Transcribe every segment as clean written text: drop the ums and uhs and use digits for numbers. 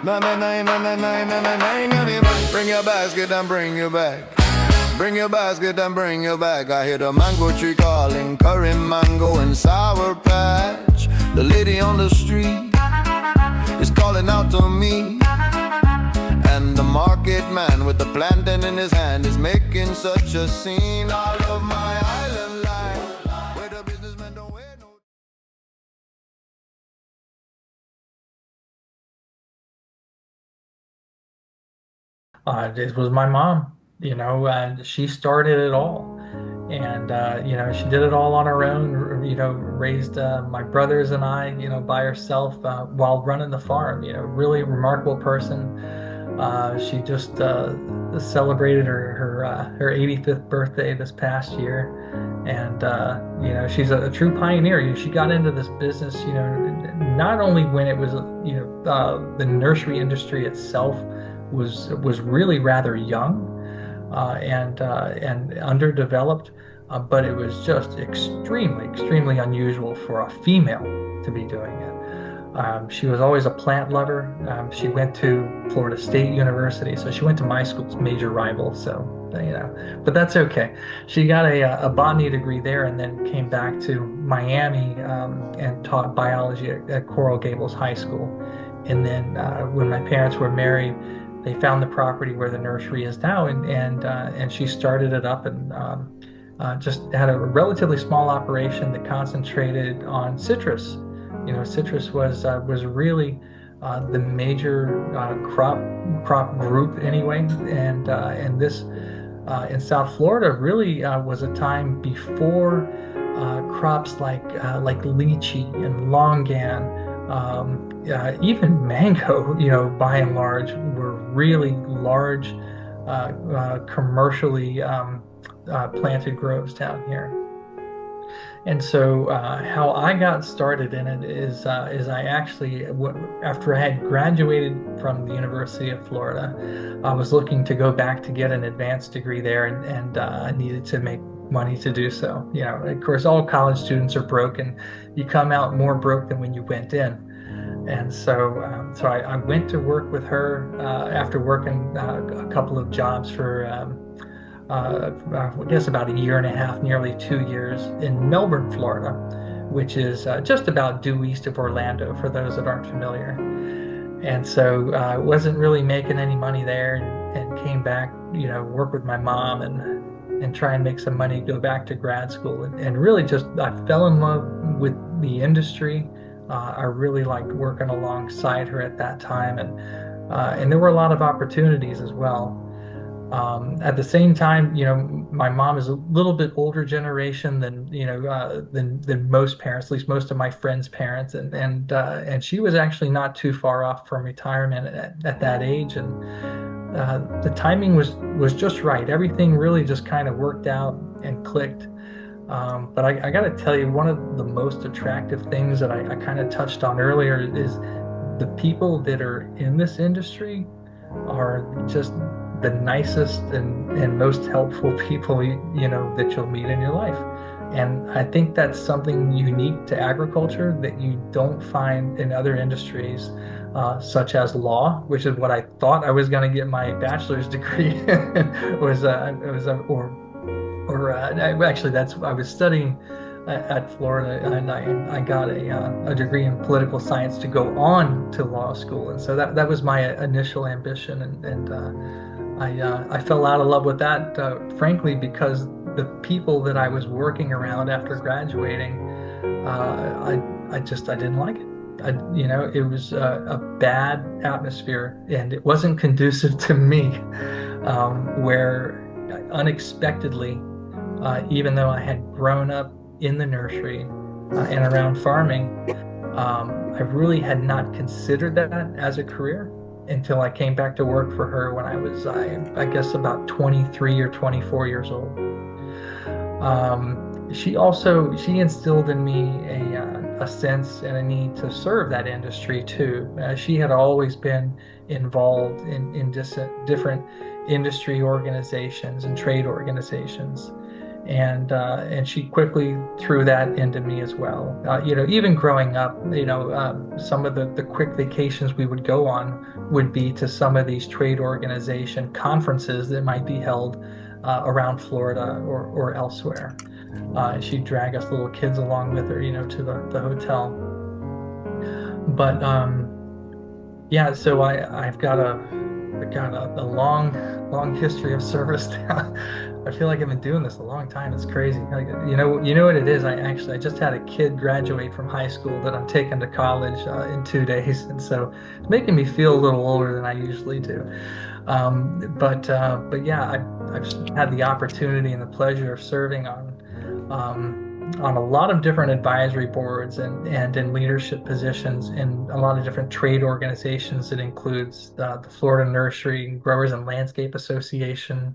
Bring your basket and bring your bag. Bring your basket and bring your bag. I hear the mango tree calling, curry mango and sour patch. The lady on the street is calling out to me, and the market man with the plantain in his hand is making such a scene. I love my island life, where the businessmen don't wear no. It was my mom. She started it all. And, she did it all on her own, raised my brothers and I, by herself while running the farm. Really remarkable person. She just celebrated her 85th birthday this past year. And, she's a true pioneer. She got into this business, not only when it was, the nursery industry itself was really rather young and underdeveloped, but it was just extremely unusual for a female to be doing it. She was always a plant lover. She went to Florida State University, so she went to my school's major rival. So, but that's okay. She got a botany degree there, and then came back to Miami and taught biology at Coral Gables High School. And then when my parents were married, they found the property where the nursery is now, and she started it up and just had a relatively small operation that concentrated on citrus. Citrus was really the major crop group anyway, and this in South Florida really was a time before crops like lychee and longan, even mango, by and large, were really large commercially planted groves down here. And so how I got started in it is I actually, after I had graduated from the University of Florida, I was looking to go back to get an advanced degree there, and I needed to make money to do so. Of course, all college students are broke, and you come out more broke than when you went in. And so I went to work with her after working a couple of jobs for I guess about a year and a half, nearly 2 years in Melbourne, Florida, which is just about due east of Orlando, for those that aren't familiar. And so I wasn't really making any money there, and came back, work with my mom and try and make some money, go back to grad school, and really just I fell in love with the industry. I really liked working alongside her at that time, and there were a lot of opportunities as well. At the same time, my mom is a little bit older generation than than most parents, at least most of my friends' parents, and she was actually not too far off from retirement at that age, and the timing was just right. Everything really just kind of worked out and clicked. But I got to tell you, one of the most attractive things that I kind of touched on earlier is the people that are in this industry are just the nicest and most helpful people that you'll meet in your life. And I think that's something unique to agriculture that you don't find in other industries, such as law, which is what I thought I was going to get my bachelor's degree actually that's I was studying at Florida, and I got a degree in political science to go on to law school, and so that was my initial ambition, and I fell out of love with that, frankly, because the people that I was working around after graduating, I didn't like it. It was a bad atmosphere, and it wasn't conducive to me, where unexpectedly, even though I had grown up in the nursery and around farming, I really had not considered that as a career until I came back to work for her when I was, I guess, about 23 or 24 years old. She instilled in me a sense and a need to serve that industry too. She had always been involved in different industry organizations and trade organizations. and she quickly threw that into me as well. Even growing up, some of the quick vacations we would go on would be to some of these trade organization conferences that might be held around Florida or elsewhere. She'd drag us little kids along with her, to the hotel. But yeah, so I've got a long history of service now. I feel like I've been doing this a long time. It's crazy. Like, you know what it is. I just had a kid graduate from high school that I'm taking to college in 2 days, and so it's making me feel a little older than I usually do. But yeah, I've had the opportunity and the pleasure of serving on a lot of different advisory boards and in leadership positions in a lot of different trade organizations. It includes the Florida Nursery Growers and Landscape Association,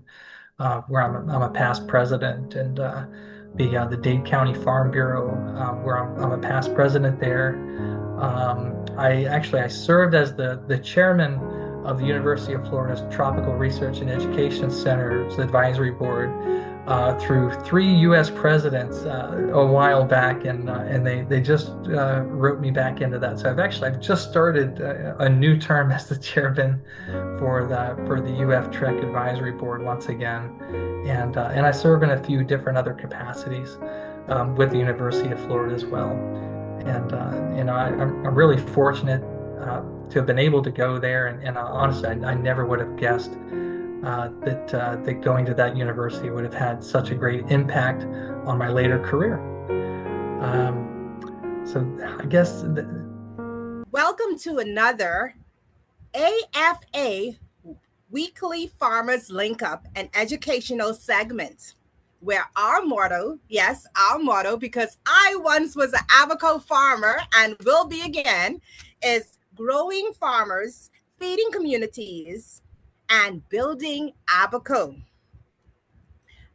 where I'm a past president, and the Dade County Farm Bureau, where I'm a past president there. I served as the chairman of the University of Florida's Tropical Research and Education Center's advisory board through 3 U.S. presidents a while back, and they just wrote me back into that. So I've just started a new term as the chairman for the UF Trek Advisory Board once again, and I serve in a few different other capacities with the University of Florida as well. And I'm really fortunate to have been able to go there, and honestly, I never would have guessed that going to that university would have had such a great impact on my later career. So I guess. Welcome to another AFA Weekly Farmers Link Up and Educational Segment, where our motto, yes, our motto, because I once was an Abaco farmer and will be again, is growing farmers, feeding communities, and building Abaco.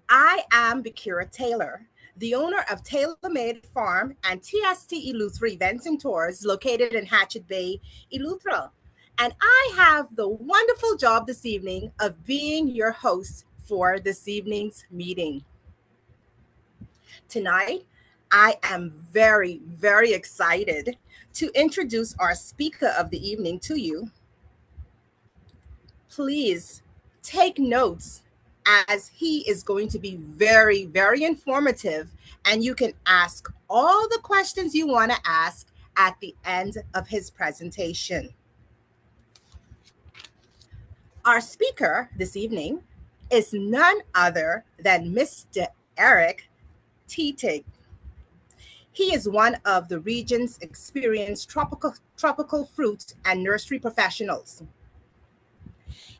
I am Bakira Taylor, the owner of Tailor Made Farm and TST Eleuthera Events and Tours located in Hatchet Bay, Eleuthera. And I have the wonderful job this evening of being your host for this evening's meeting. Tonight, I am very, very excited to introduce our speaker of the evening to you. Please take notes, as he is going to be very, very informative, and you can ask all the questions you want to ask at the end of his presentation. Our speaker this evening is none other than Mr. Erik Tietig. He is one of the region's experienced tropical fruit and nursery professionals.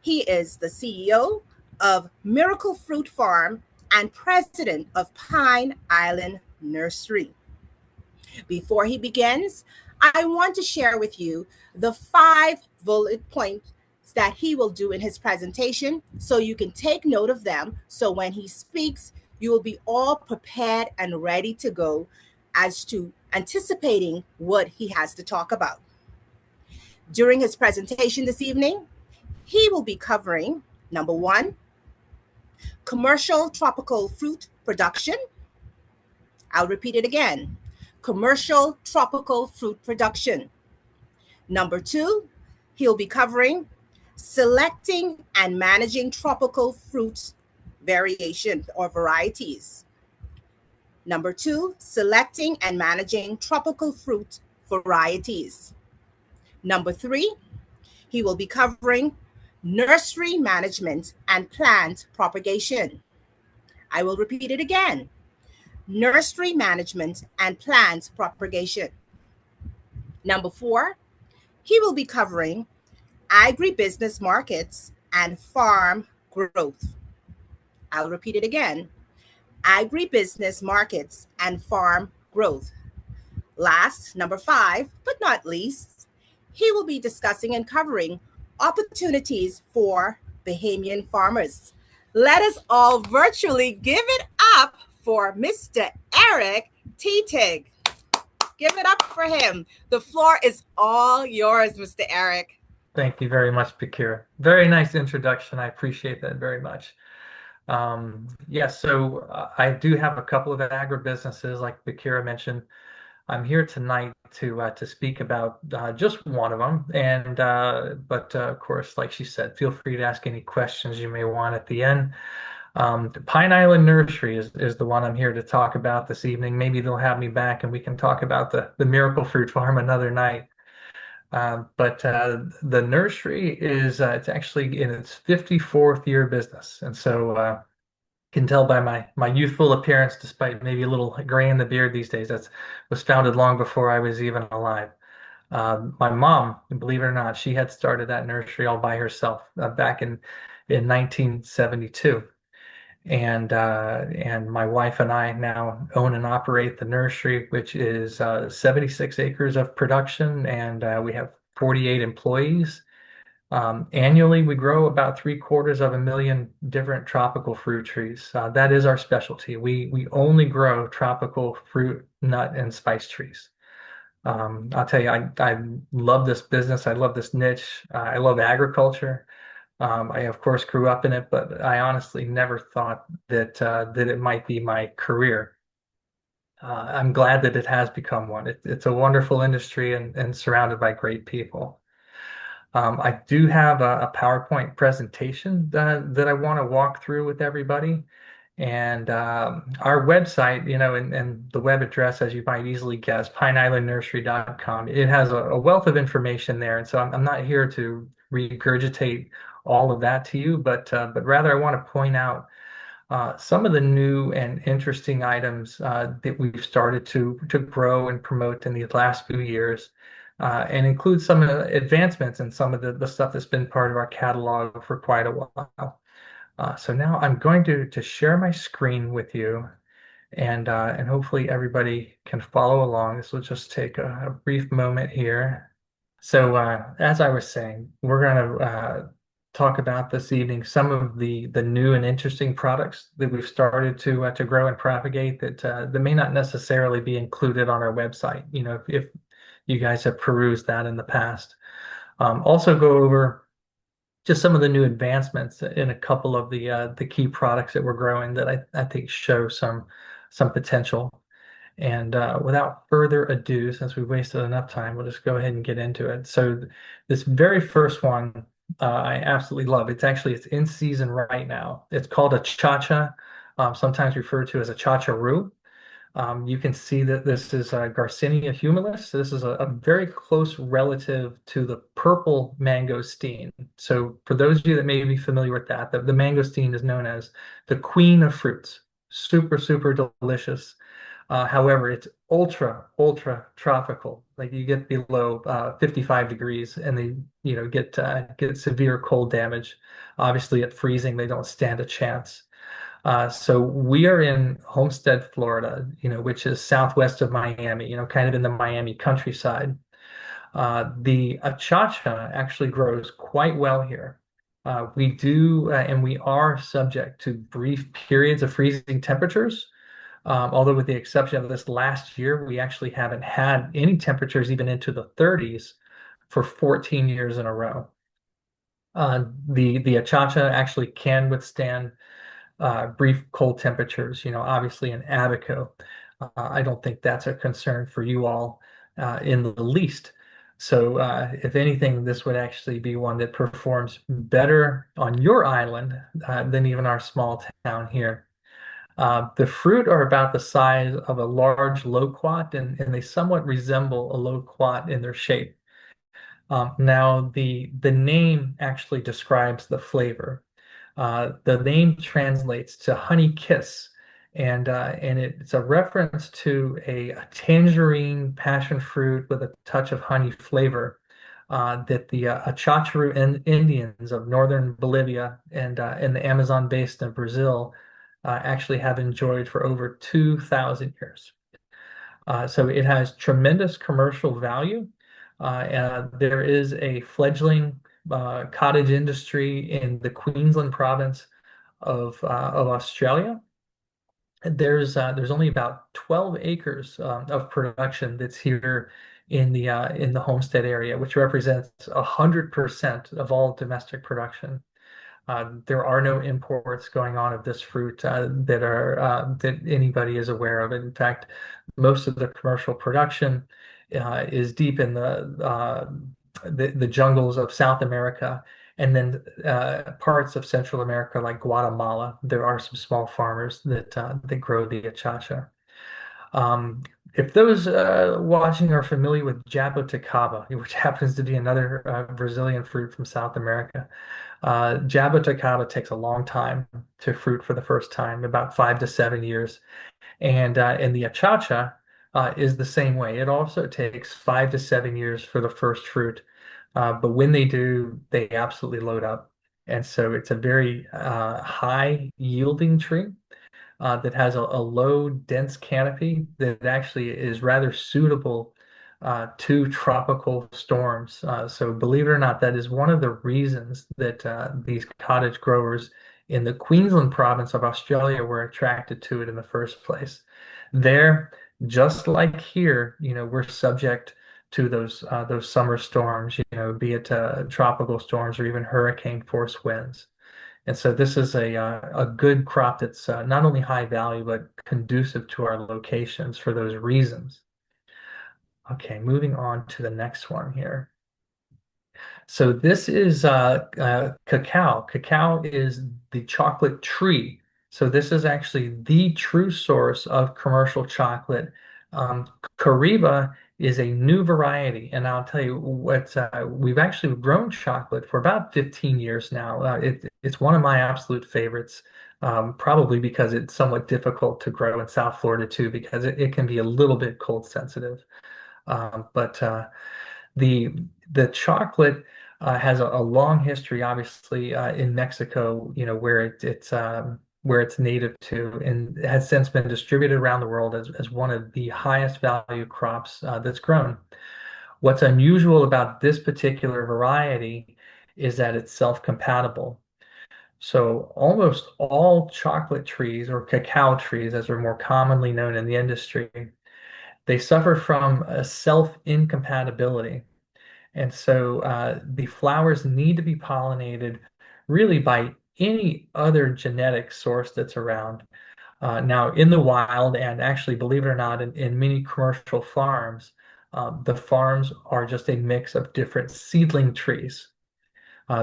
He is the CEO of Miracle Fruit Farm and president of Pine Island Nursery. Before he begins, I want to share with you the 5 bullet points that he will do in his presentation, so you can take note of them. So when he speaks, you will be all prepared and ready to go as to anticipating what he has to talk about. During his presentation this evening, he will be covering, number 1, commercial tropical fruit production. I'll repeat it again. Commercial tropical fruit production. Number 2, he'll be covering selecting and managing tropical fruit variation or varieties. Number 2, selecting and managing tropical fruit varieties. Number 3, he will be covering nursery management and plant propagation. I will repeat it again. Nursery management and plant propagation. Number 4, he will be covering agribusiness markets and farm growth. I'll repeat it again. Agribusiness markets and farm growth. Last, number 5, but not least, he will be discussing and covering opportunities for Bahamian farmers. Let us all virtually give it up for Mr. Erik Tietig. Give it up for him. The floor is all yours, Mr. Erik. Thank you very much, Bakira. Very nice introduction. I appreciate that very much. Yeah, so I do have a couple of agribusinesses, like Bakira mentioned. I'm here tonight to speak about just one of them, and but of course, like she said, feel free to ask any questions you may want at the end. The Pine Island Nursery is the one I'm here to talk about this evening. Maybe they'll have me back and we can talk about the Miracle Fruit Farm another night. But the nursery is it's actually in its 54th year of business, and so can tell by my youthful appearance, despite maybe a little gray in the beard these days. That was founded long before I was even alive. My mom, believe it or not, she had started that nursery all by herself back in 1972. And my wife and I now own and operate the nursery, which is 76 acres of production, and we have 48 employees. Annually, we grow about 750,000 different tropical fruit trees. That is our specialty. We only grow tropical fruit, nut, and spice trees. I'll tell you, I love this business. I love this niche. I love agriculture. I, of course, grew up in it, but I honestly never thought that it might be my career. I'm glad that it has become one. It's a wonderful industry and surrounded by great people. I do have a PowerPoint presentation that I want to walk through with everybody. And our website, and the web address, as you might easily guess, pineislandnursery.com, it has a wealth of information there. And so I'm not here to regurgitate all of that to you, but rather I want to point out some of the new and interesting items that we've started to grow and promote in the last few years, and include some of the advancements and some of the stuff that's been part of our catalog for quite a while. So now I'm going to share my screen with you, and hopefully everybody can follow along. This will just take a brief moment here. So as I was saying, we're going to talk about this evening some of the new and interesting products that we've started to grow and propagate that may not necessarily be included on our website. If you guys have perused that in the past. Also go over just some of the new advancements in a couple of the key products that we're growing that I think show some potential. And without further ado, since we've wasted enough time, we'll just go ahead and get into it. So this very first one, I absolutely love. It's in season right now. It's called a cha-cha, sometimes referred to as a cha-cha-roo. You can see that this is Garcinia humilis. This is a very close relative to the purple mangosteen. So for those of you that may be familiar with that, the mangosteen is known as the queen of fruits. Super, super delicious. However, it's ultra tropical. Like you get below 55 degrees and they, get severe cold damage. Obviously, at freezing, they don't stand a chance. So we are in Homestead, Florida, which is southwest of Miami, kind of in the Miami countryside. The achacha actually grows quite well here. We do, and we are subject to brief periods of freezing temperatures. Although with the exception of this last year, we actually haven't had any temperatures even into the 30s for 14 years in a row. The achacha actually can withstand brief cold temperatures, obviously in Abaco. I don't think that's a concern for you all in the least. So if anything, this would actually be one that performs better on your island than even our small town here. The fruit are about the size of a large loquat, and they somewhat resemble a loquat in their shape. Now, the name actually describes the flavor. The name translates to honey kiss, and it's a reference to a tangerine passion fruit with a touch of honey flavor that the Achacharu Indians of northern Bolivia and the Amazon basin of Brazil actually have enjoyed for over 2,000 years. So it has tremendous commercial value. There is a fledgling cottage industry in the Queensland province of Australia. There's only about 12 acres of production that's here in the Homestead area, which represents 100% of all domestic production. There are no imports going on of this fruit that anybody is aware of. In fact, most of the commercial production is deep in the jungles of South America, and then parts of Central America, like Guatemala. There are some small farmers that grow the achacha. Um, if those watching are familiar with jaboticaba, which happens to be another Brazilian fruit from South America, jaboticaba takes a long time to fruit for the first time, about 5 to 7 years. And the achacha is the same way. It also takes 5 to 7 years for the first fruit. But when they do, they absolutely load up. And so it's a very high yielding tree that has a low, dense canopy that actually is rather suitable to tropical storms. So believe it or not, that is one of the reasons that these cottage growers in the Queensland province of Australia were attracted to it in the first place. There, just like here, we're subject to those summer storms, be it tropical storms or even hurricane force winds. And so this is a good crop that's not only high value, but conducive to our locations for those reasons. Okay, moving on to the next one here. So this is cacao. Cacao is the chocolate tree. So this is actually the true source of commercial chocolate. Cariba is a new variety, and I'll tell you what, we've actually grown chocolate for about 15 years now. It's one of my absolute favorites, probably because it's somewhat difficult to grow in South Florida too, because it can be a little bit cold sensitive. But the the chocolate has a long history, obviously, in Mexico, where it's native to, and has since been distributed around the world as one of the highest value crops that's grown. What's unusual about this particular variety is that it's self-compatible. So almost all chocolate trees, or cacao trees, as they're more commonly known in the industry, they suffer from a self-incompatibility. And so the flowers need to be pollinated really by any other genetic source that's around. Now, in the wild, and actually, believe it or not, in many commercial farms, the farms are just a mix of different seedling trees.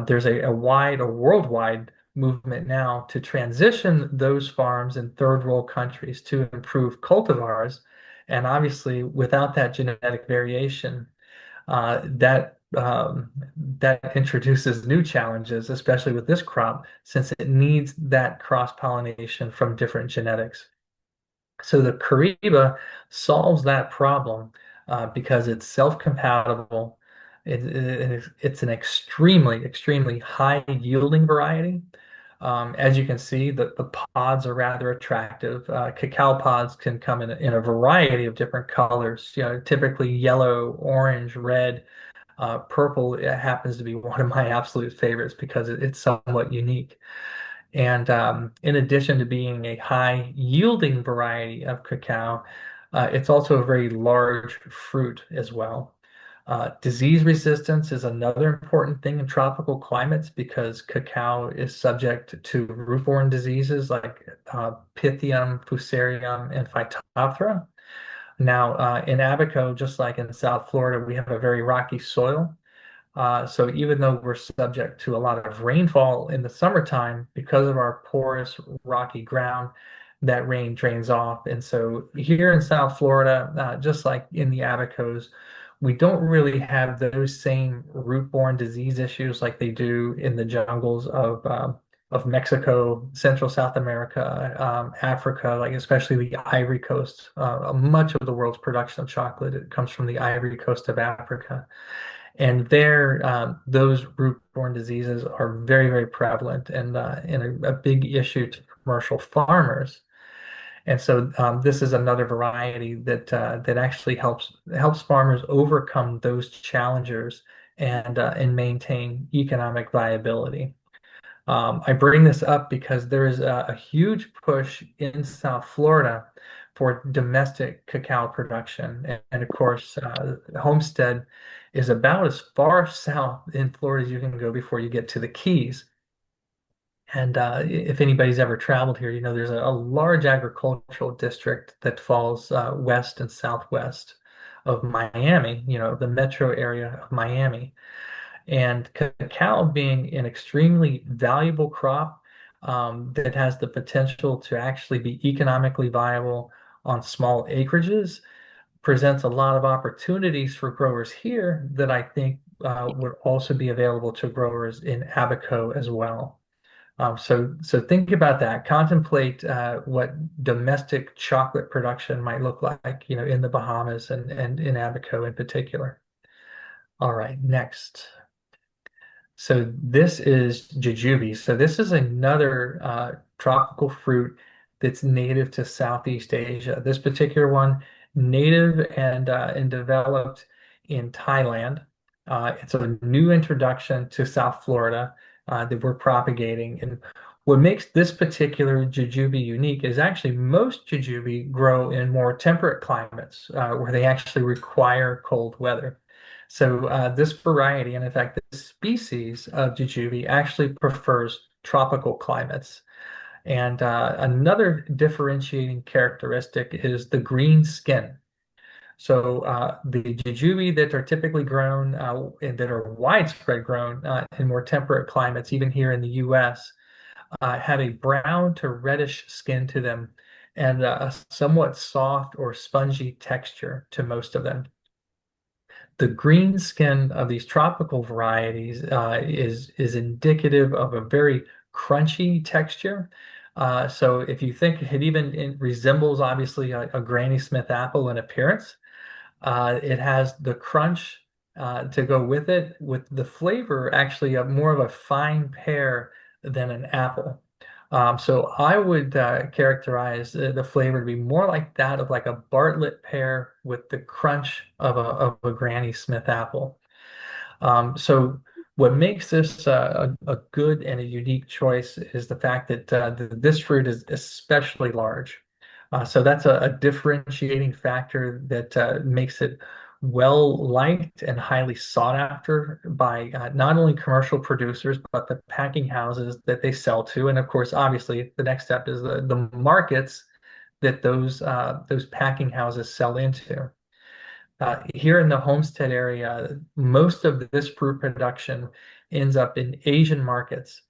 There's a worldwide movement now to transition those farms in third world countries to improve cultivars. And obviously, without that genetic variation, that introduces new challenges, especially with this crop, since it needs that cross-pollination from different genetics. So the Kariba solves that problem because it's self-compatible. It's an extremely, extremely high yielding variety. As you can see, the pods are rather attractive. Cacao pods can come in a variety of different colors, typically yellow, orange, red, purple. It happens to be one of my absolute favorites because it's somewhat unique. And in addition to being a high yielding variety of cacao, it's also a very large fruit as well. Disease resistance is another important thing in tropical climates because cacao is subject to root-borne diseases like Pythium, Fusarium, and Phytophthora. Now, in Abaco, just like in South Florida, we have a very rocky soil. So even though we're subject to a lot of rainfall in the summertime, because of our porous, rocky ground, that rain drains off. And so here in South Florida, just like in the Abacos, we don't really have those same root-borne disease issues like they do in the jungles of Mexico, Central South America, Africa, like especially the Ivory Coast. Much of the world's production of chocolate, it comes from the Ivory Coast of Africa. And there, those root-borne diseases are very, very prevalent and a big issue to commercial farmers. And so this is another variety that actually helps farmers overcome those challengers and maintain economic viability. I bring this up because there is a huge push in South Florida for domestic cacao production. And of course, Homestead is about as far south in Florida as you can go before you get to the Keys. And if anybody's ever traveled here, you know there's a large agricultural district that falls west and southwest of Miami, you know, the metro area of Miami. And cacao being an extremely valuable crop that has the potential to actually be economically viable on small acreages presents a lot of opportunities for growers here that I think would also be available to growers in Abaco as well. So think about that. Contemplate what domestic chocolate production might look like, you know, in the Bahamas and in Abaco in particular. All right, next. So this is jujube. So this is another tropical fruit that's native to Southeast Asia. This particular one, native and developed in Thailand. It's a new introduction to South Florida that we're propagating. And what makes this particular jujube unique is actually most jujube grow in more temperate climates where they actually require cold weather. So this variety, and in fact, this species of jujube actually prefers tropical climates. And another differentiating characteristic is the green skin. So the jujube that are typically grown and that are widespread grown in more temperate climates, even here in the U.S., have a brown to reddish skin to them and a somewhat soft or spongy texture to most of them. The green skin of these tropical varieties is indicative of a very crunchy texture. So if you think it resembles obviously a Granny Smith apple in appearance, it has the crunch to go with it, with the flavor actually more of a fine pear than an apple. So I would characterize the flavor to be more like that of like a Bartlett pear with the crunch of a Granny Smith apple. So what makes this a good and a unique choice is the fact that this fruit is especially large. So that's a differentiating factor that makes it well liked and highly sought after by not only commercial producers, but the packing houses that they sell to. And of course, obviously, the next step is the markets that those packing houses sell into. Here in the Homestead area, most of this fruit production ends up in Asian markets.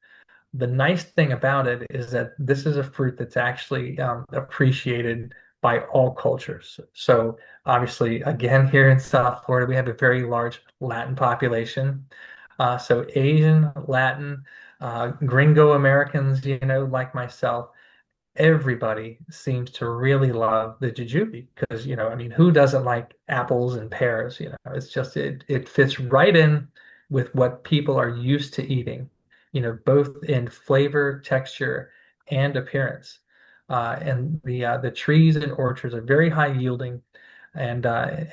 The nice thing about it is that this is a fruit that's actually appreciated by all cultures. So obviously, again, here in South Florida, we have a very large Latin population. So Asian, Latin, Gringo Americans, you know, like myself, everybody seems to really love the jujube because, you know, I mean, who doesn't like apples and pears? You know, it's just it fits right in with what people are used to eating, you know, both in flavor, texture, and appearance. And the trees and orchards are very high yielding and are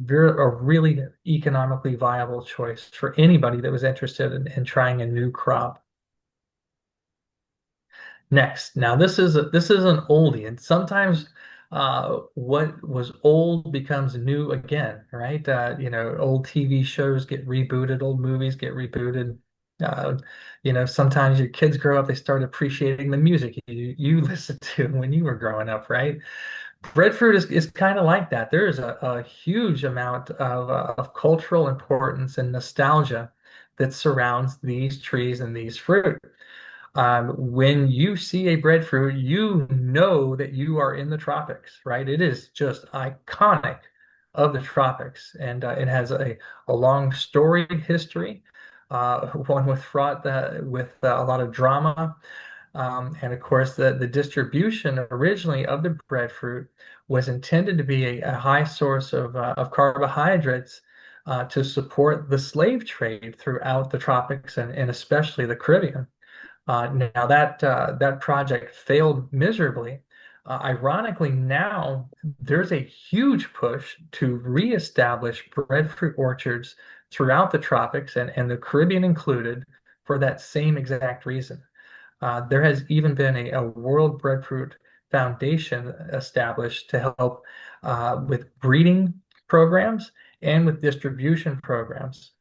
a really economically viable choice for anybody that was interested in trying a new crop. Next, now this is an oldie, and sometimes what was old becomes new again, right? You know, old TV shows get rebooted, old movies get rebooted. Uh, you know, sometimes your kids grow up, they start appreciating the music you listened to when you were growing up, right? Breadfruit is kind of like that. There is a huge amount of cultural importance and nostalgia that surrounds these trees and these fruit. When you see a breadfruit, you know that you are in the tropics, right? It is just iconic of the tropics, and it has a long storied history, one with fraught with a lot of drama. And of course, the distribution originally of the breadfruit was intended to be a high source of carbohydrates to support the slave trade throughout the tropics and especially the Caribbean. Now that project failed miserably. Ironically, now there's a huge push to reestablish breadfruit orchards throughout the tropics and the Caribbean included for that same exact reason. There has even been a World Breadfruit Foundation established to help with breeding programs and with distribution programs.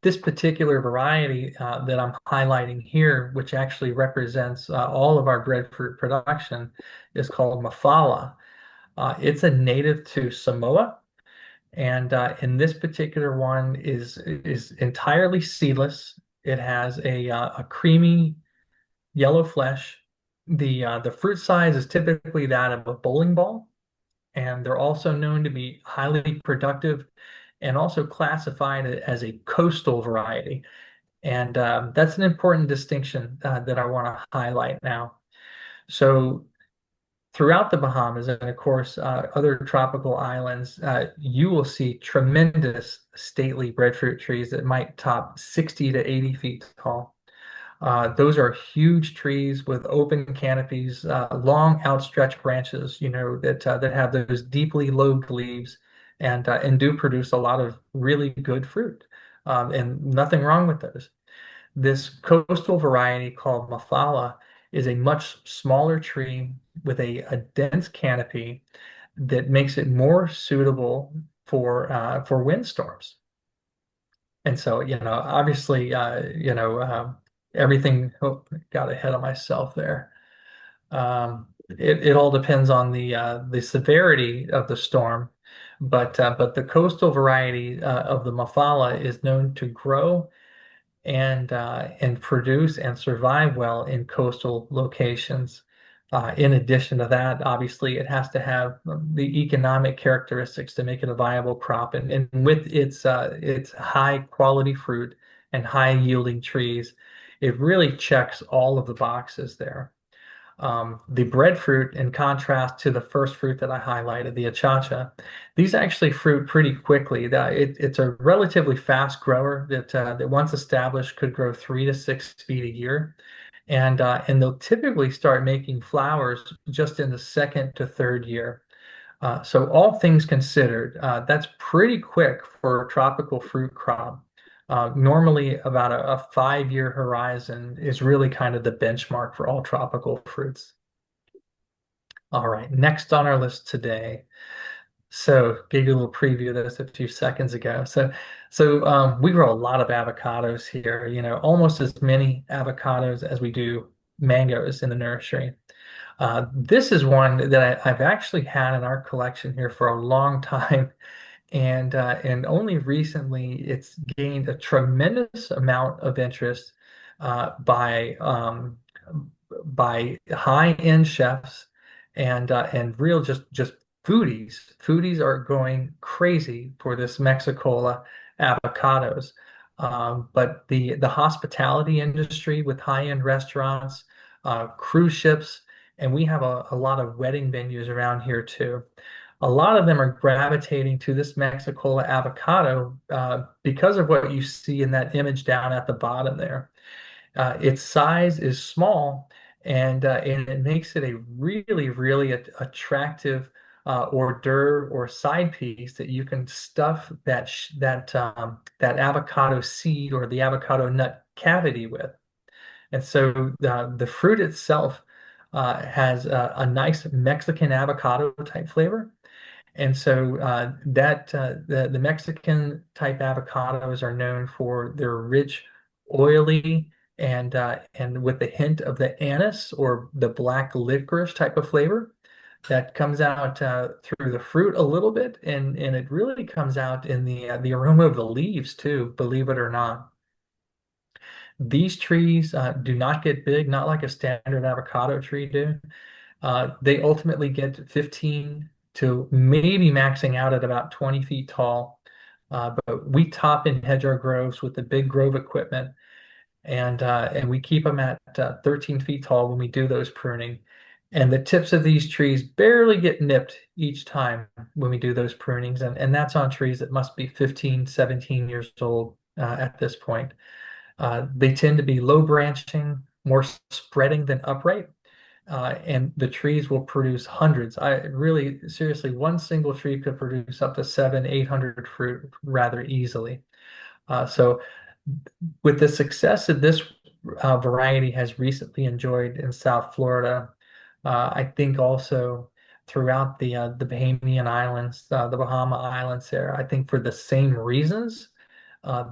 this particular variety that I'm highlighting here, which actually represents all of our breadfruit production, is called Mafala. It's a native to Samoa, and this particular one is entirely seedless. It has a creamy yellow flesh. The fruit size is typically that of a bowling ball, and they're also known to be highly productive and also classified as a coastal variety. And that's an important distinction that I want to highlight now. So throughout the Bahamas and of course other tropical islands, you will see tremendous stately breadfruit trees that might top 60 to 80 feet tall. Those are huge trees with open canopies, long outstretched branches, that have those deeply lobed leaves and do produce a lot of really good fruit. And nothing wrong with those. This coastal variety called Mafala is a much smaller tree with a dense canopy that makes it more suitable for windstorms. And so, obviously, everything, oh, got ahead of myself there. It all depends on the severity of the storm, but the coastal variety of the Mafala is known to grow and produce and survive well in coastal locations. In addition to that, obviously, it has to have the economic characteristics to make it a viable crop. And with its high quality fruit and high yielding trees, it really checks all of the boxes there. The breadfruit, in contrast to the first fruit that I highlighted, the achacha, these actually fruit pretty quickly. It's a relatively fast grower that once established could grow 3 to 6 feet a year, and they'll typically start making flowers just in the second to third year. So all things considered, that's pretty quick for a tropical fruit crop. Normally, about a 5 year horizon is really kind of the benchmark for all tropical fruits. All right, next on our list today. So, gave you a little preview of this a few seconds ago. So we grow a lot of avocados here. Almost as many avocados as we do mangoes in the nursery. This is one that I've actually had in our collection here for a long time. And only recently it's gained a tremendous amount of interest by high-end chefs and real just foodies. Foodies are going crazy for this Mexicola avocados. But the hospitality industry with high-end restaurants, cruise ships, and we have a lot of wedding venues around here too. A lot of them are gravitating to this Mexicola avocado because of what you see in that image down at the bottom there. Its size is small, and it makes it a really, really attractive hors d'oeuvre or side piece that you can stuff that avocado seed or the avocado nut cavity with. And so the fruit itself has a nice Mexican avocado type flavor. And so the Mexican type avocados are known for their rich, oily, and with the hint of the anise or the black licorice type of flavor that comes out through the fruit a little bit, and it really comes out in the aroma of the leaves too, believe it or not. These trees do not get big, not like a standard avocado tree do. They ultimately get 15 to maybe maxing out at about 20 feet tall. But we top and hedge our groves with the big grove equipment, and we keep them at 13 feet tall when we do those pruning. And the tips of these trees barely get nipped each time when we do those prunings. And that's on trees that must be 15, 17 years old at this point. They tend to be low branching, more spreading than upright. And the trees will produce hundreds. I really, seriously, one single tree could produce up to 800 fruit rather easily. So with the success that this variety has recently enjoyed in South Florida, I think also throughout the Bahamian Islands, the Bahama Islands there, I think for the same reasons,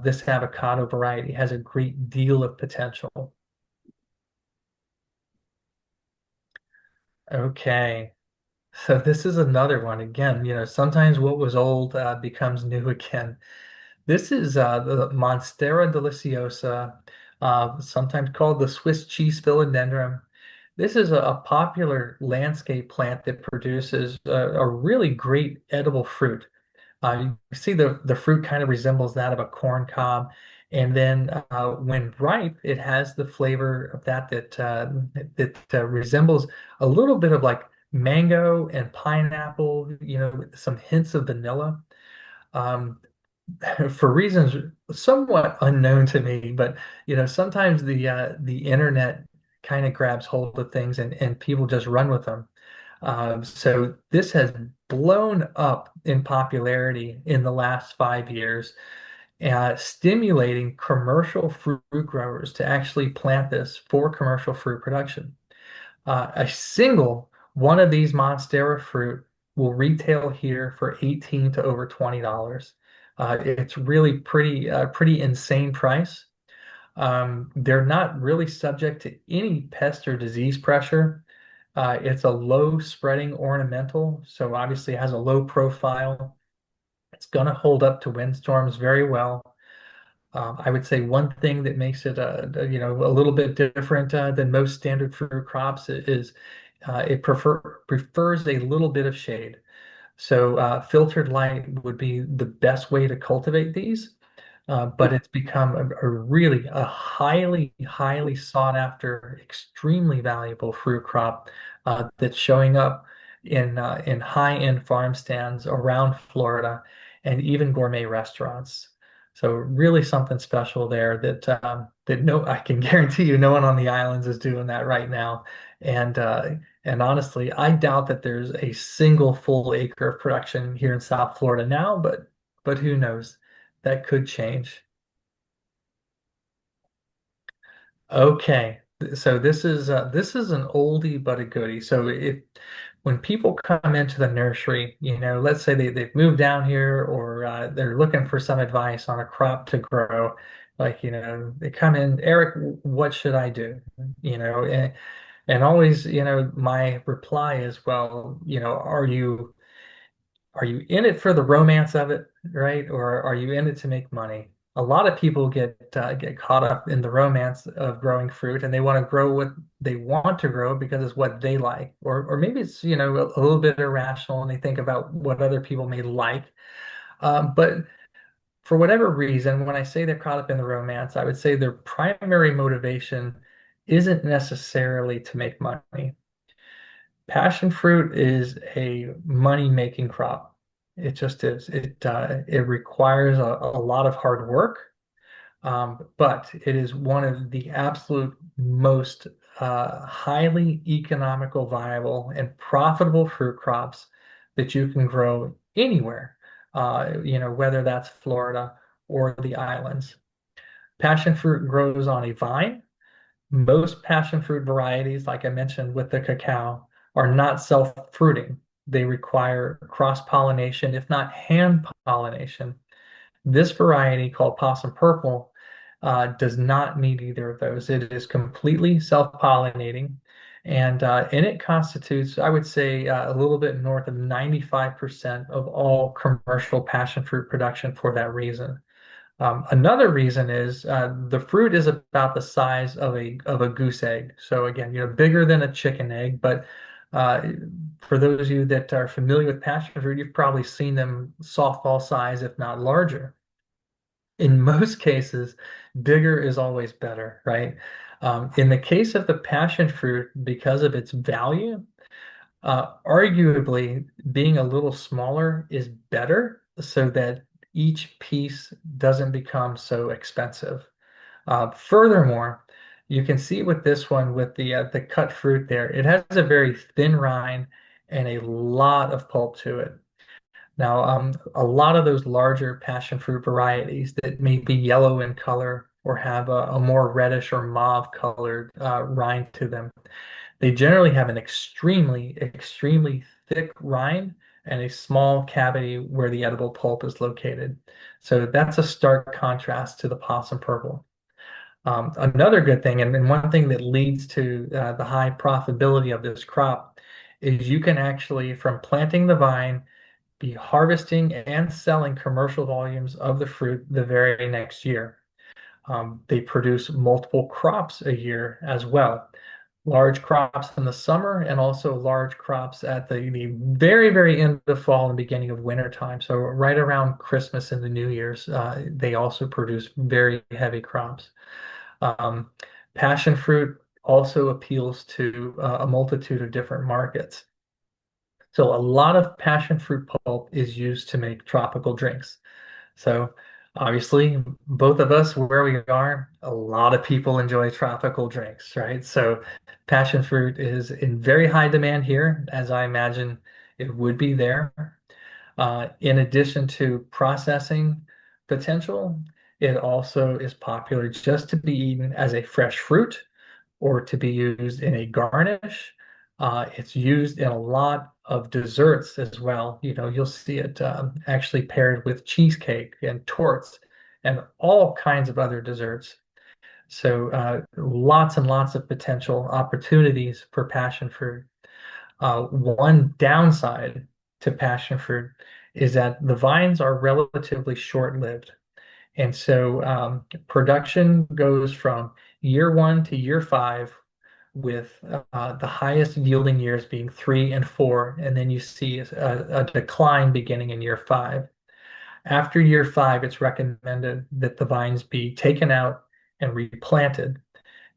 this avocado variety has a great deal of potential. Okay, so this is another one. Again, sometimes what was old becomes new again. This is the Monstera deliciosa, sometimes called the Swiss cheese philodendron. This is a popular landscape plant that produces a really great edible fruit. You see the fruit kind of resembles that of a corn cob, and then when ripe, it has the flavor of that resembles a little bit of like mango and pineapple, with some hints of vanilla. Um, for reasons somewhat unknown to me, but sometimes the internet kind of grabs hold of things and people just run with them. So this has blown up in popularity in the last 5 years, stimulating commercial fruit growers to actually plant this for commercial fruit production. A single one of these Monstera fruit will retail here for 18 to over $20. It's really pretty insane price. They're not really subject to any pest or disease pressure. It's a low spreading ornamental, so obviously it has a low profile. It's going to hold up to windstorms very well. I would say one thing that makes it a little bit different than most standard fruit crops is it prefers a little bit of shade. So filtered light would be the best way to cultivate these. But it's become a really a highly sought after, extremely valuable fruit crop that's showing up in high-end farm stands around Florida and even gourmet restaurants. So really something special there that no I can guarantee you no one on the islands is doing that right now. And and honestly, I doubt that there's a single full acre of production here in South Florida now, but who knows? That could change. Okay, so this is an oldie but a goodie. So if when people come into the nursery, let's say they've moved down here or they're looking for some advice on a crop to grow, like they come in, Eric, what should I do? And always, my reply is, well, are you in it for the romance of it, right? Or are you in it to make money? A lot of people get caught up in the romance of growing fruit, and they want to grow what they want to grow because it's what they like, or maybe it's a little bit irrational, and they think about what other people may like. But for whatever reason, when I say they're caught up in the romance, I would say their primary motivation isn't necessarily to make money. Passion fruit is a money-making crop. It just is. It requires a lot of hard work, but it is one of the absolute most highly economical, viable, and profitable fruit crops that you can grow anywhere. Whether that's Florida or the islands. Passion fruit grows on a vine. Most passion fruit varieties, like I mentioned with the cacao, are not self-fruiting. They require cross-pollination, if not hand-pollination. This variety, called Possum Purple, does not need either of those. It is completely self-pollinating, and it constitutes, I would say, a little bit north of 95% of all commercial passion fruit production for that reason. Another reason is the fruit is about the size of a goose egg. So again, bigger than a chicken egg. But uh, for those of you that are familiar with passion fruit, you've probably seen them softball size, if not larger. In most cases, bigger is always better, right? In the case of the passion fruit, because of its value, arguably, being a little smaller is better so that each piece doesn't become so expensive. Furthermore, you can see with this one, with the cut fruit there, it has a very thin rind and a lot of pulp to it. Now, a lot of those larger passion fruit varieties that may be yellow in color or have a more reddish or mauve colored rind to them, they generally have an extremely thick rind and a small cavity where the edible pulp is located. So that's a stark contrast to the possum purple. Another good thing, and one thing that leads to the high profitability of this crop, is you can actually, from planting the vine, be harvesting and selling commercial volumes of the fruit the very next year. They produce multiple crops a year as well. Large crops in the summer and also large crops at the very, very end of fall and beginning of winter time. So right around Christmas and the New Year's, they also produce very heavy crops. Um, Passion fruit also appeals to a multitude of different markets. So a lot of passion fruit pulp is used to make tropical drinks. So obviously, both of us, where we are, a lot of people enjoy tropical drinks, right? So passion fruit is in very high demand here, as I imagine it would be there. In addition to processing potential, it also is popular just to be eaten as a fresh fruit or to be used in a garnish. It's used in a lot of desserts as well. You know, you'll see it actually paired with cheesecake and torts and all kinds of other desserts. So lots and lots of potential opportunities for passion fruit. One downside to passion fruit is that the vines are relatively short-lived. And so production goes from year 1 to year 5, with the highest yielding years being 3 and 4. And then you see a decline beginning in year 5. After year 5, it's recommended that the vines be taken out and replanted.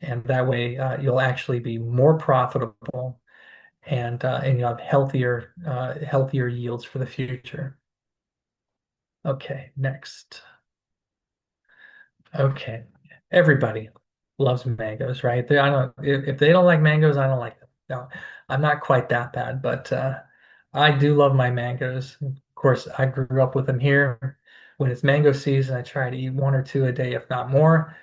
And that way you'll actually be more profitable and you'll have healthier yields for the future. Okay, next. Okay, everybody loves mangoes, right? I don't if they don't like mangoes, I don't like them. No, I'm not quite that bad, but I do love my mangoes. Of course, I grew up with them here. When it's mango season, I try to eat one or two a day, if not more.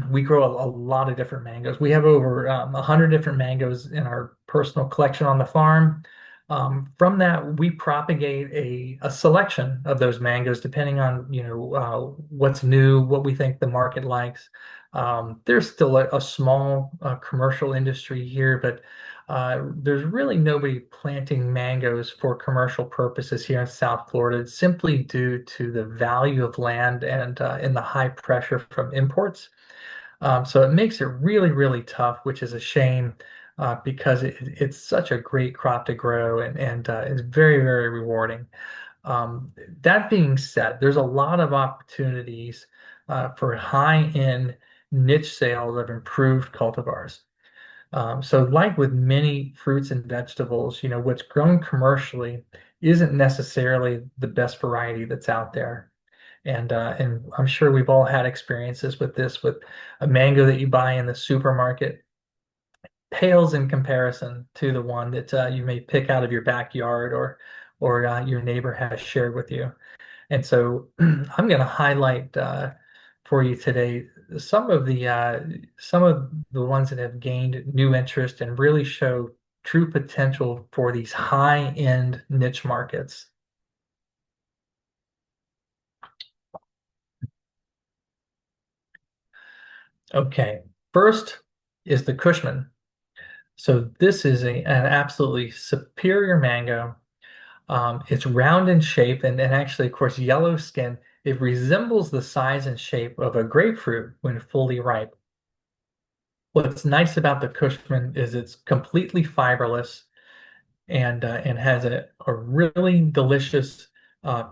We grow a lot of different mangoes. We have over 100 different mangoes in our personal collection on the farm. From that, we propagate a selection of those mangoes depending on, what's new, what we think the market likes. There's still a small commercial industry here, but there's really nobody planting mangoes for commercial purposes here in South Florida, simply due to the value of land and the high pressure from imports. So it makes it really, really tough, which is a shame because it's such a great crop to grow and it's very, very rewarding. That being said, there's a lot of opportunities for high-end niche sales of improved cultivars. So like with many fruits and vegetables, what's grown commercially isn't necessarily the best variety that's out there. And I'm sure we've all had experiences with this, with a mango that you buy in the supermarket pales in comparison to the one that you may pick out of your backyard or your neighbor has shared with you. And so I'm going to highlight for you today some of the ones that have gained new interest and really show true potential for these high-end niche markets. Okay, first is the Cushman. So this is an absolutely superior mango. It's round in shape and actually, of course, yellow skin. It resembles the size and shape of a grapefruit when fully ripe. What's nice about the Cushman is it's completely fiberless and has a really delicious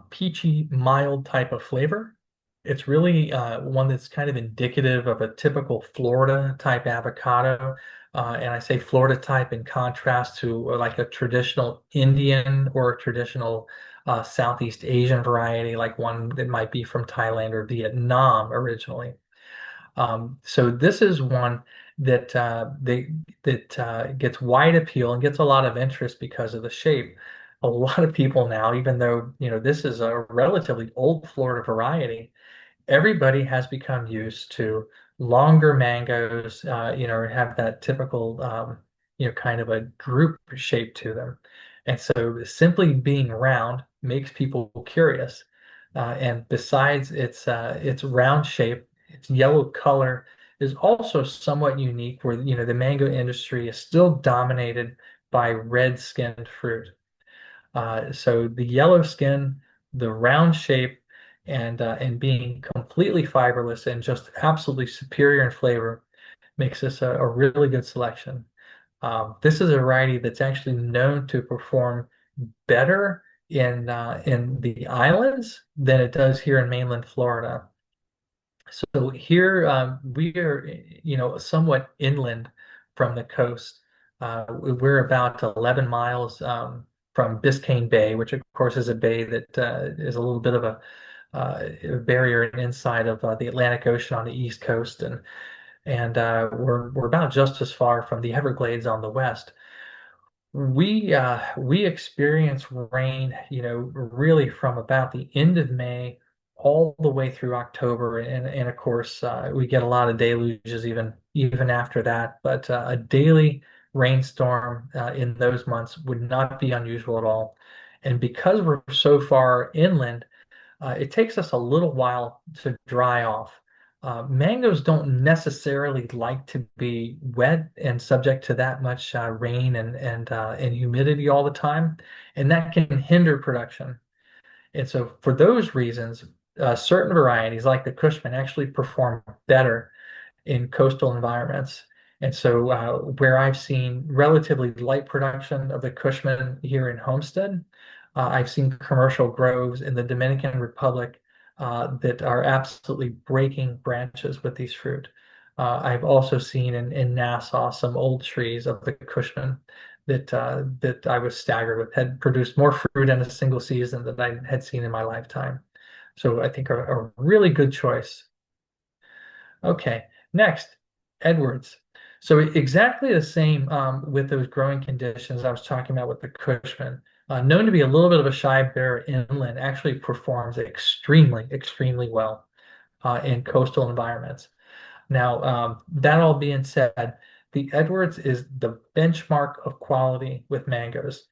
peachy, mild type of flavor. It's really one that's kind of indicative of a typical Florida type avocado. And I say Florida type in contrast to like a traditional Indian or a traditional Southeast Asian variety, like one that might be from Thailand or Vietnam originally. So this is one that gets wide appeal and gets a lot of interest because of the shape. A lot of people now, even though this is a relatively old Florida variety, everybody has become used to longer mangoes, have that typical kind of a droop shape to them. And so simply being round makes people curious. And besides its round shape, its yellow color is also somewhat unique where, the mango industry is still dominated by red-skinned fruit. So the yellow skin, the round shape, and being completely fiberless and just absolutely superior in flavor makes this a really good selection. This is a variety that's actually known to perform better in the islands than it does here in mainland Florida. So here we are, somewhat inland from the coast. We're about 11 miles from Biscayne Bay, which of course is a bay that is a little bit of a barrier inside of the Atlantic Ocean on the east coast, and we're about just as far from the Everglades on the west. We experience rain, really from about the end of May all the way through October, and of course we get a lot of deluges even after that. But a daily rainstorm in those months would not be unusual at all. And because we're so far inland, it takes us a little while to dry off. Mangoes don't necessarily like to be wet and subject to that much rain and humidity all the time, and that can hinder production. And so, for those reasons, certain varieties like the Cushman actually perform better in coastal environments. And so, where I've seen relatively light production of the Cushman here in Homestead, I've seen commercial groves in the Dominican Republic that are absolutely breaking branches with these fruit. I've also seen in Nassau some old trees of the Cushman that I was staggered with, had produced more fruit in a single season than I had seen in my lifetime. So I think a really good choice. Okay, next, Edwards. So exactly the same with those growing conditions I was talking about with the Cushman. Known to be a little bit of a shy bear inland, actually performs extremely well in coastal environments. Now, that all being said, the Edwards is the benchmark of quality with mangoes.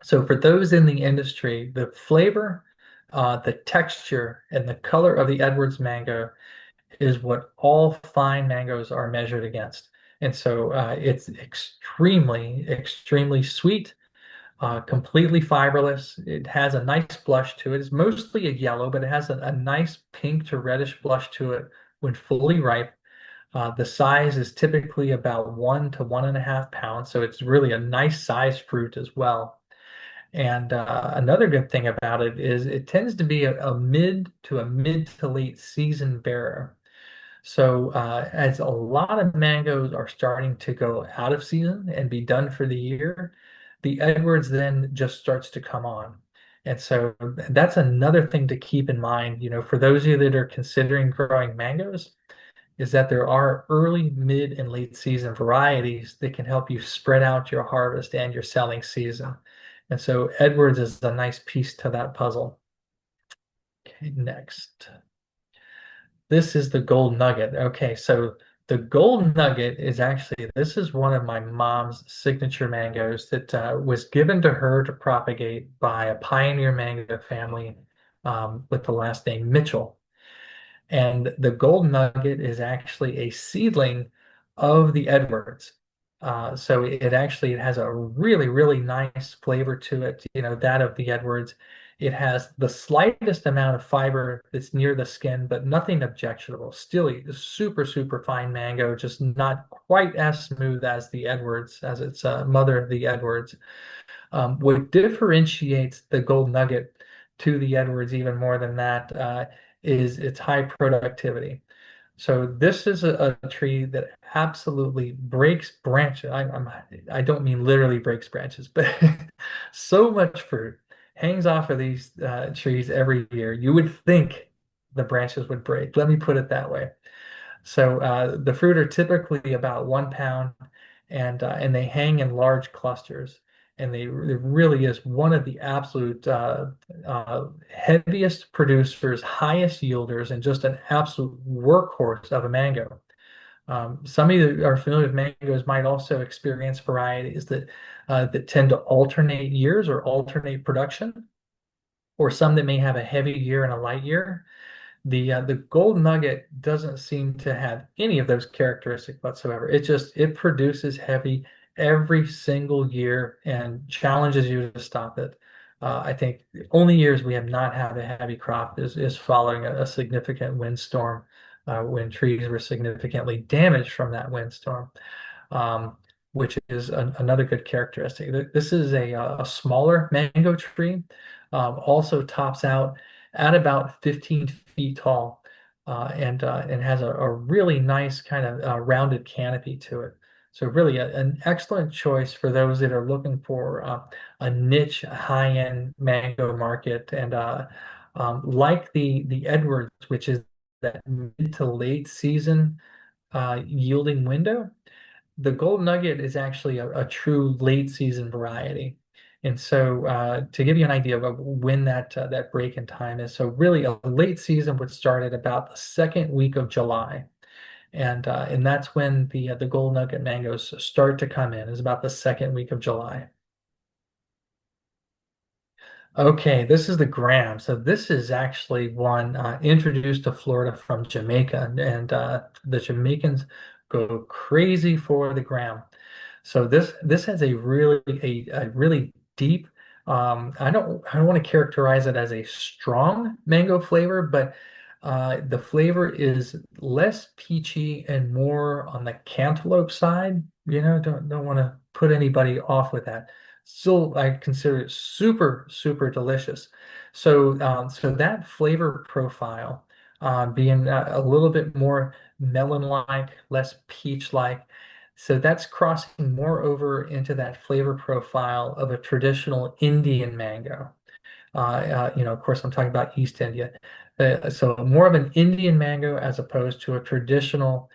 So for those in the industry, the flavor, the texture, and the color of the Edwards mango is what all fine mangoes are measured against. And so it's extremely sweet, completely fiberless. It has a nice blush to it. It's mostly a yellow, but it has a nice pink to reddish blush to it when fully ripe. The size is typically about 1 to 1.5 pounds, so it's really a nice size fruit as well. And another good thing about it is it tends to be a mid to late season bearer. So as a lot of mangoes are starting to go out of season and be done for the year, the Edwards then just starts to come on. And so that's another thing to keep in mind, for those of you that are considering growing mangoes, is that there are early, mid, and late season varieties that can help you spread out your harvest and your selling season. And so Edwards is a nice piece to that puzzle. Okay, next. This is the gold nugget. Okay, so the gold nugget is actually, this is one of my mom's signature mangoes that was given to her to propagate by a pioneer mango family with the last name Mitchell. And the gold nugget is actually a seedling of the Edwards. So it has a really nice flavor to it, that of the Edwards. It has the slightest amount of fiber that's near the skin, but nothing objectionable. Still a super fine mango, just not quite as smooth as the Edwards, as its mother, the Edwards. What differentiates the gold nugget to the Edwards even more than that is its high productivity. So this is a tree that absolutely breaks branches. I don't mean literally breaks branches, but so much fruit hangs off of these trees every year. You would think the branches would break. Let me put it that way. So the fruit are typically about 1 pound, and they hang in large clusters. And it really is one of the absolute heaviest producers, highest yielders, and just an absolute workhorse of a mango. Some of you that are familiar with mangoes might also experience varieties that tend to alternate years or alternate production, or some that may have a heavy year and a light year. The gold nugget doesn't seem to have any of those characteristics whatsoever. It produces heavy every single year and challenges you to stop it. I think the only years we have not had a heavy crop is following a significant windstorm, when trees were significantly damaged from that windstorm, um, which is another good characteristic. This is a smaller mango tree, also tops out at about 15 feet tall, and has a really nice kind of rounded canopy to it. So really an excellent choice for those that are looking for a niche high-end mango market, and like the Edwards, which is that mid to late season yielding window. The Gold Nugget is actually a true late season variety. And so to give you an idea of when that break in time is, so really a late season would start at about the second week of July. And that's when the Gold Nugget mangoes start to come in, is about the second week of July. Okay, this is the Graham. So this is actually one introduced to Florida from Jamaica, and the Jamaicans go crazy for the Graham. So this has a really deep. I don't want to characterize it as a strong mango flavor, but the flavor is less peachy and more on the cantaloupe side. Don't want to put anybody off with that. Still, I consider it super, super delicious. So that flavor profile, being a little bit more melon-like, less peach-like, so that's crossing more over into that flavor profile of a traditional Indian mango. Of course, I'm talking about East India. So more of an Indian mango as opposed to a traditional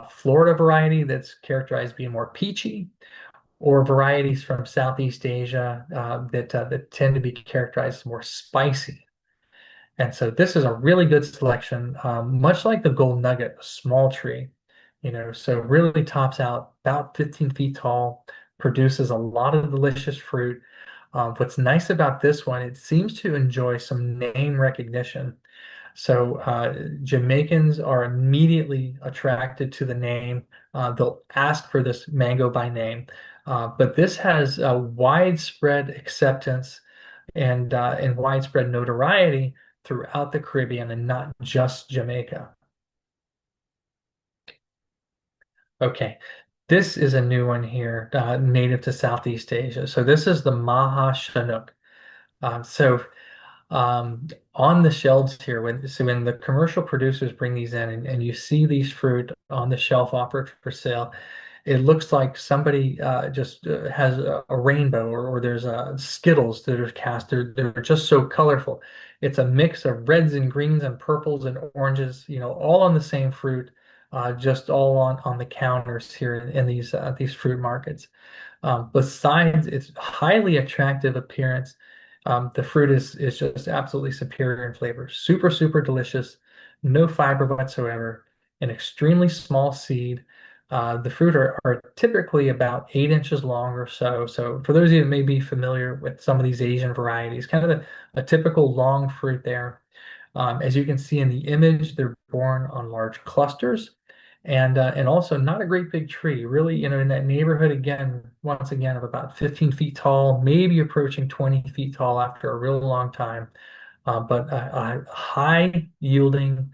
Florida variety that's characterized being more peachy, or varieties from Southeast Asia that tend to be characterized as more spicy. And so this is a really good selection, much like the Gold Nugget, a small tree, so really tops out about 15 feet tall, produces a lot of delicious fruit. What's nice about this one, it seems to enjoy some name recognition. So Jamaicans are immediately attracted to the name. They'll ask for this mango by name. But this has a widespread acceptance and widespread notoriety throughout the Caribbean and not just Jamaica. Okay, this is a new one here, native to Southeast Asia. So this is the Maha Chinook. So on the shelves here, when the commercial producers bring these in, and you see these fruit on the shelf offered for sale, it looks like somebody just has a rainbow, or there's Skittles that are cast. They're just so colorful. It's a mix of reds and greens and purples and oranges, all on the same fruit, just all on the counters here in these fruit markets. Besides its highly attractive appearance, the fruit is just absolutely superior in flavor. Super, super delicious, no fiber whatsoever, an extremely small seed. The fruit are typically about 8 inches long or so. So for those of you that may be familiar with some of these Asian varieties, kind of a typical long fruit there. As you can see in the image, they're borne on large clusters, and also not a great big tree. Really, in that neighborhood again, once again, of about 15 feet tall, maybe approaching 20 feet tall after a real long time. But a high yielding,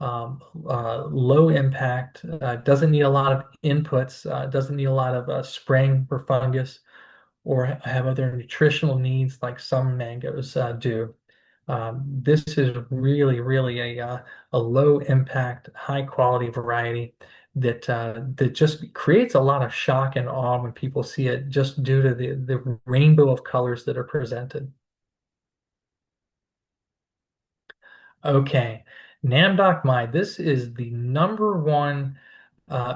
low impact, doesn't need a lot of inputs, doesn't need a lot of spraying for fungus, or have other nutritional needs like some mangoes do. This is really, really a low impact, high quality variety that just creates a lot of shock and awe when people see it, just due to the rainbow of colors that are presented. Okay, Namdok Mai. This is the number one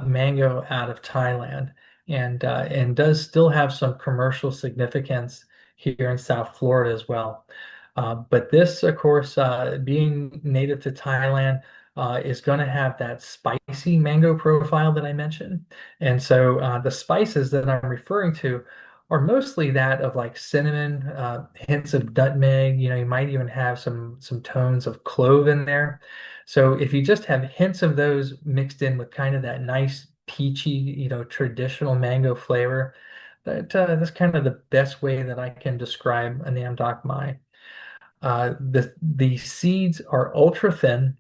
mango out of Thailand, and does still have some commercial significance here in South Florida as well. But this, of course, being native to Thailand, is going to have that spicy mango profile that I mentioned. And so the spices that I'm referring to are mostly that of like cinnamon, hints of nutmeg. You might even have some tones of clove in there. So if you just have hints of those mixed in with kind of that nice peachy, traditional mango flavor, that's kind of the best way that I can describe a Nam Doc Mai. The seeds are ultra thin,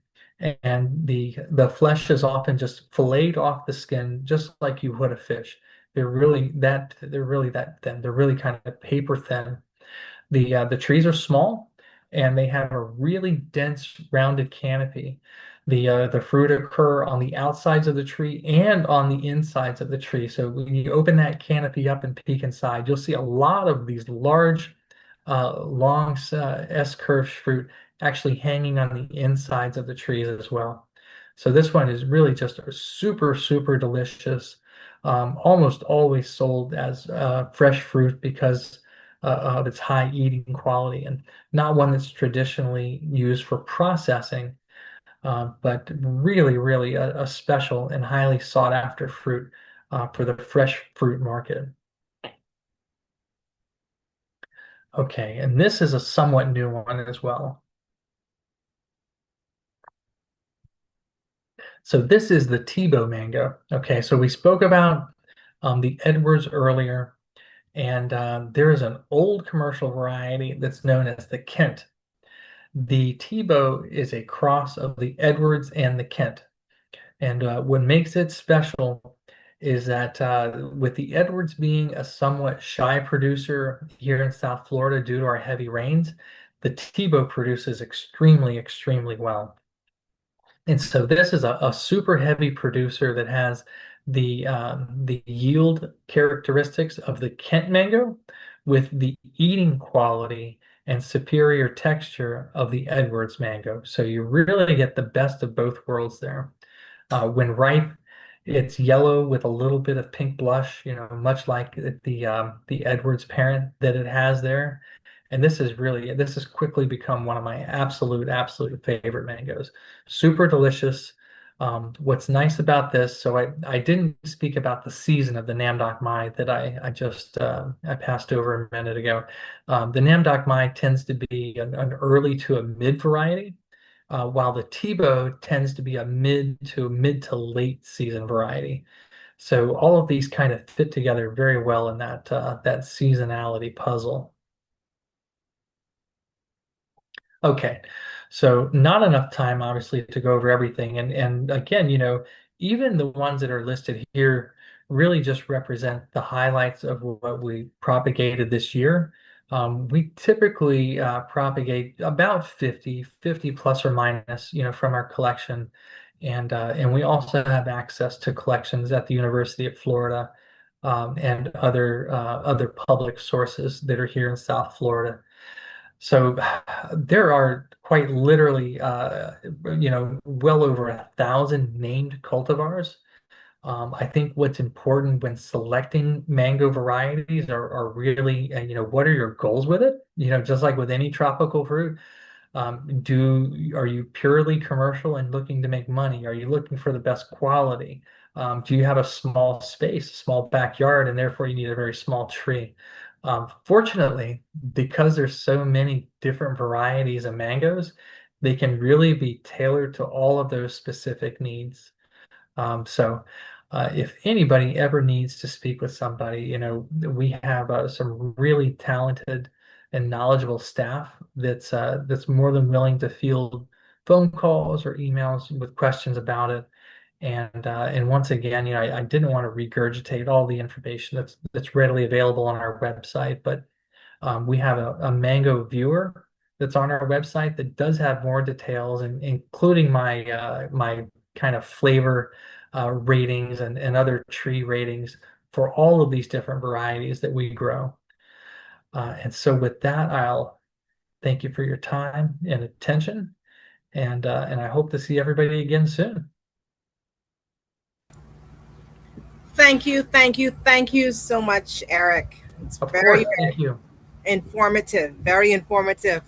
and the flesh is often just filleted off the skin, just like you would a fish. They're really that thin. They're really kind of paper thin. The trees are small, and they have a really dense, rounded canopy. The fruit occur on the outsides of the tree and on the insides of the tree. So when you open that canopy up and peek inside, you'll see a lot of these large, long S-curved fruit actually hanging on the insides of the trees as well. So this one is really just a super, super delicious. Almost always sold as fresh fruit because of its high eating quality, and not one that's traditionally used for processing, but really, really a special and highly sought after fruit for the fresh fruit market. Okay, and this is a somewhat new one as well. So this is the Tebow mango. Okay, so we spoke about the Edwards earlier, and there is an old commercial variety that's known as the Kent. The Tebow is a cross of the Edwards and the Kent. And what makes it special is that with the Edwards being a somewhat shy producer here in South Florida due to our heavy rains, the Tebow produces extremely, extremely well. And so this is a super heavy producer that has the yield characteristics of the Kent mango with the eating quality and superior texture of the Edwards mango. So you really get the best of both worlds there. When ripe, it's yellow with a little bit of pink blush, much like the Edwards parent that it has there. And this has quickly become one of my absolute favorite mangoes. Super delicious. What's nice about this, so I didn't speak about the season of the Nam Doc Mai that I just I passed over a minute ago. The Nam Doc Mai tends to be an early to a mid variety, while the Tebow tends to be a mid to late season variety. So all of these kind of fit together very well in that seasonality puzzle. Okay, so not enough time, obviously, to go over everything. And again, even the ones that are listed here really just represent the highlights of what we propagated this year. We typically propagate about 50 plus or minus, from our collection. And we also have access to collections at the University of Florida, and other public sources that are here in South Florida. So there are quite literally, well over 1,000 named cultivars. I think what's important when selecting mango varieties are really, what are your goals with it? Just like with any tropical fruit, are you purely commercial and looking to make money? Are you looking for the best quality? Do you have a small space, a small backyard, and therefore you need a very small tree? Fortunately, because there's so many different varieties of mangoes, they can really be tailored to all of those specific needs. So if anybody ever needs to speak with somebody, we have some really talented and knowledgeable staff that's more than willing to field phone calls or emails with questions about it. And once again, I didn't want to regurgitate all the information that's readily available on our website, but we have a mango viewer that's on our website that does have more details, and including my kind of flavor ratings and other tree ratings for all of these different varieties that we grow. And so with that, I'll thank you for your time and attention, and I hope to see everybody again soon. Thank you so much, Erik. It's Of very, course, thank you. informative, very informative.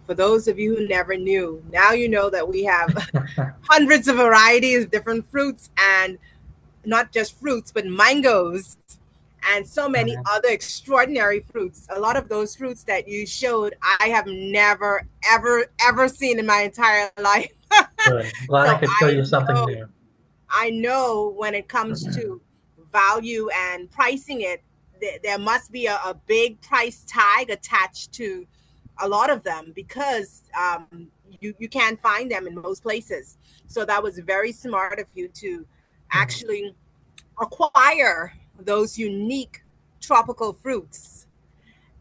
For those of you who never knew, now you know that we have hundreds of varieties of different fruits, and not just fruits, but mangoes and so many other extraordinary fruits. A lot of those fruits that you showed, I have never, ever, ever seen in my entire life. Good. Glad I So could show you something new. I know when it comes to value and pricing it, there must be a big price tag attached to a lot of them, because you can't find them in most places. So that was very smart of you to actually acquire those unique tropical fruits.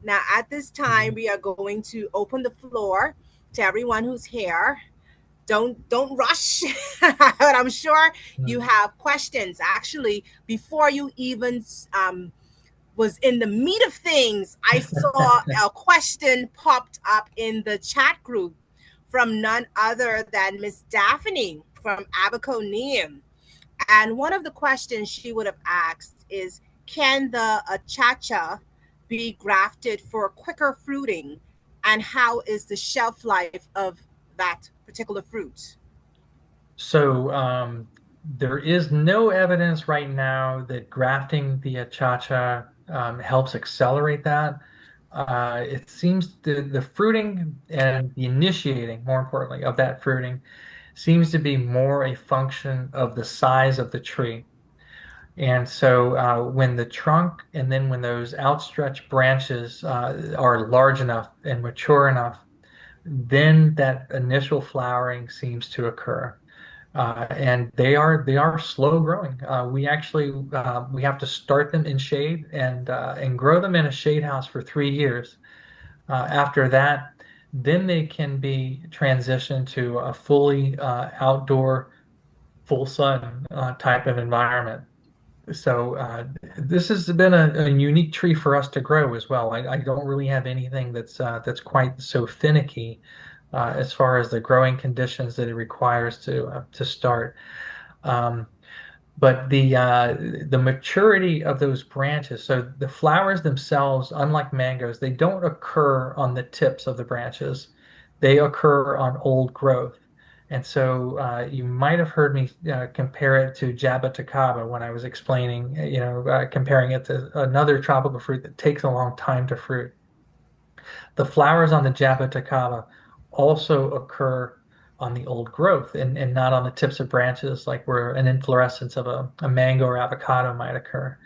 Now, at this time, we are going to open the floor to everyone who's here. Don't rush, but I'm sure you have questions. Actually, before you even was in the meat of things, I saw a question popped up in the chat group from none other than Miss Daphne from Abaco. And one of the questions she would have asked is, can the achacha be grafted for quicker fruiting? And how is the shelf life of that particular fruit? So there is no evidence right now that grafting the achacha helps accelerate that. It seems the fruiting and the initiating, more importantly, of that fruiting seems to be more a function of the size of the tree. And so when the trunk and then when those outstretched branches are large enough and mature enough, then that initial flowering seems to occur. And they are slow growing. We actually we have to start them in shade and grow them in a shade house for 3 years. After that, then they can be transitioned to a fully outdoor, full sun type of environment. So this has been a unique tree for us to grow as well. I don't really have anything that's quite so finicky as far as the growing conditions that it requires to start. Um, but the maturity of those branches, so the flowers themselves, unlike mangoes, they don't occur on the tips of the branches. They occur on old growth. And so you might have heard me compare it to jaboticaba when I was explaining, comparing it to another tropical fruit that takes a long time to fruit. The flowers on the jaboticaba also occur on the old growth and not on the tips of branches like where an inflorescence of a mango or avocado might occur.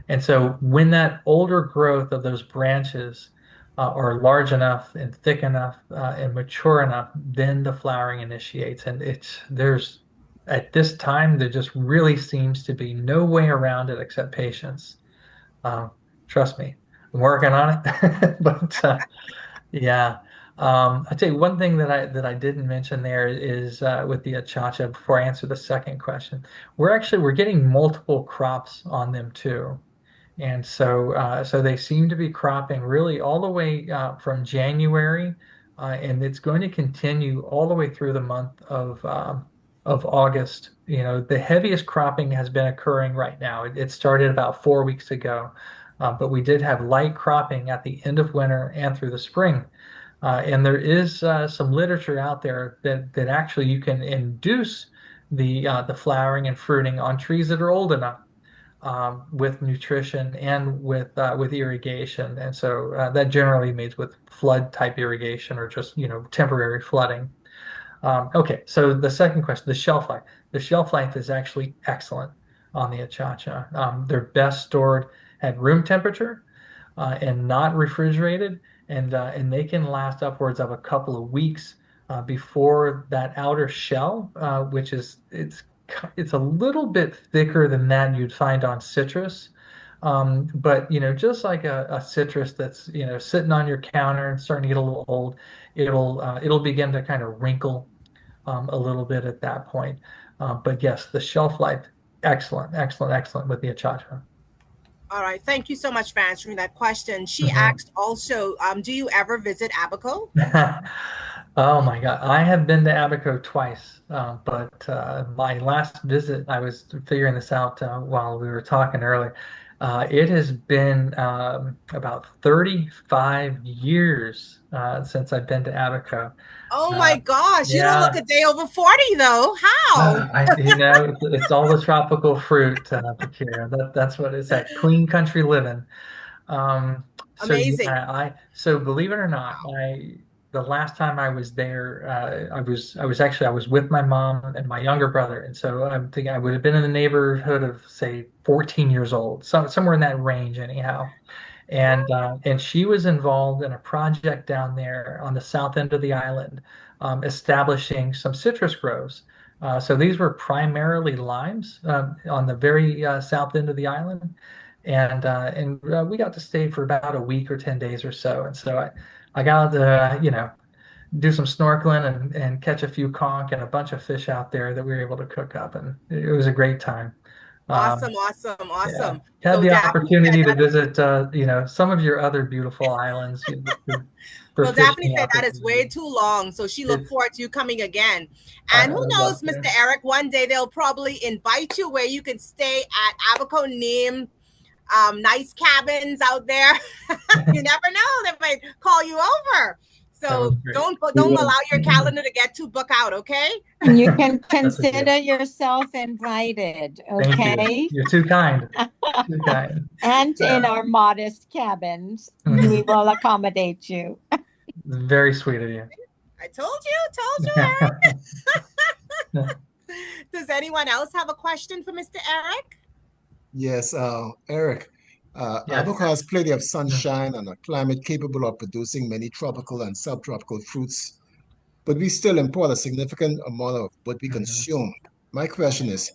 And so when that older growth of those branches are large enough and thick enough and mature enough, then the flowering initiates. And there's at this time, there just really seems to be no way around it except patience. Um, Trust me, I'm working on it. But yeah. I'll tell you one thing that I didn't mention there is with the achacha before I answer the second question. We're getting multiple crops on them too. And so they seem to be cropping really all the way from January, and it's going to continue all the way through the month of August. You know, the heaviest cropping has been occurring right now. It started about 4 weeks ago, but we did have light cropping at the end of winter and through the spring. And there is some literature out there that actually you can induce the flowering and fruiting on trees that are old enough with nutrition and with irrigation. And so that generally means with flood type irrigation or just temporary flooding. Okay, so the second question, the shelf life. The shelf life is actually excellent on the achacha. They're best stored at room temperature and not refrigerated, and they can last upwards of a couple of weeks before that outer shell, which is it's a little bit thicker than that you'd find on citrus. But just like a citrus that's sitting on your counter and starting to get a little old, it'll begin to kind of wrinkle a little bit at that point. But yes, the shelf life, excellent, excellent, excellent with the achacha. All right. Thank you so much for answering that question. She Mhm. asked also, do you ever visit Abaco? Oh my God. I have been to Abaco twice, but my last visit, I was figuring this out while we were talking earlier. It has been about 35 years since I've been to Abaco. Oh Uh, my gosh, you don't look a yeah, day over 40 though. How? it's all the tropical fruit, Pakira. That's what it's that clean country living. Um, so Amazing. yeah, so believe it or not, the last time I was there, I was with my mom and my younger brother, and so I'm thinking I would have been in the neighborhood of say 14 years old, somewhere in that range anyhow. And she was involved in a project down there on the south end of the island, establishing some citrus groves. So these were primarily limes on the very south end of the island, and we got to stay for about a week or 10 days or so. And so I got to do some snorkeling and catch a few conch and a bunch of fish out there that we were able to cook up, and it was a great time. Um, Awesome, awesome, yeah, awesome. had So the Daphne said opportunity to that is, visit, some of your other beautiful islands for well, Daphne fishing said that is way opportunities. too long. So she looked It's forward to you coming again. And who I'd knows, love Mr. to. Eric, one day they'll probably invite you where you can stay at Abaco Neem, nice cabins out there. You never know, they might call you over. So Sounds great. We don't will. allow your calendar to get too book out, okay? You can That's a deal. consider yourself invited, Thank you. okay? You're too kind. Too kind. And in Yeah. our modest cabins, we Mhm. will accommodate you. Very sweet of you. I told you, Eric. Does anyone else have a question for Mr. Eric? Yes, Eric, Yes. Abaco has plenty of Mm. sunshine and a climate capable of producing many tropical and subtropical fruits, but we still import a significant amount of what we Mhm. consume. My question is,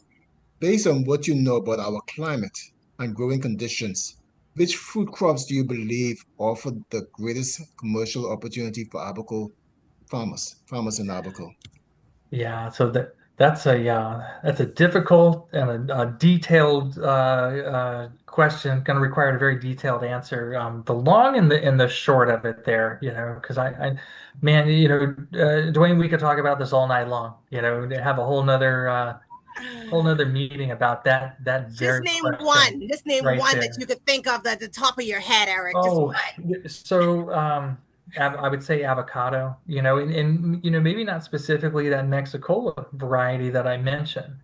based on what you know about our climate and growing conditions, which fruit crops do you believe offer the greatest commercial opportunity for Abaco farmers in Abaco? Yeah, so that's a difficult and a detailed question, going to require a very detailed answer. The long and the short of it there, because man, Dwayne, we could talk about this all night long. Have a whole nother meeting about that Just very name question one. Just name right one that you there. could think of at the top of your head, Eric. Just Oh, one. so I would say avocado, and maybe not specifically that Mexicola variety that I mentioned.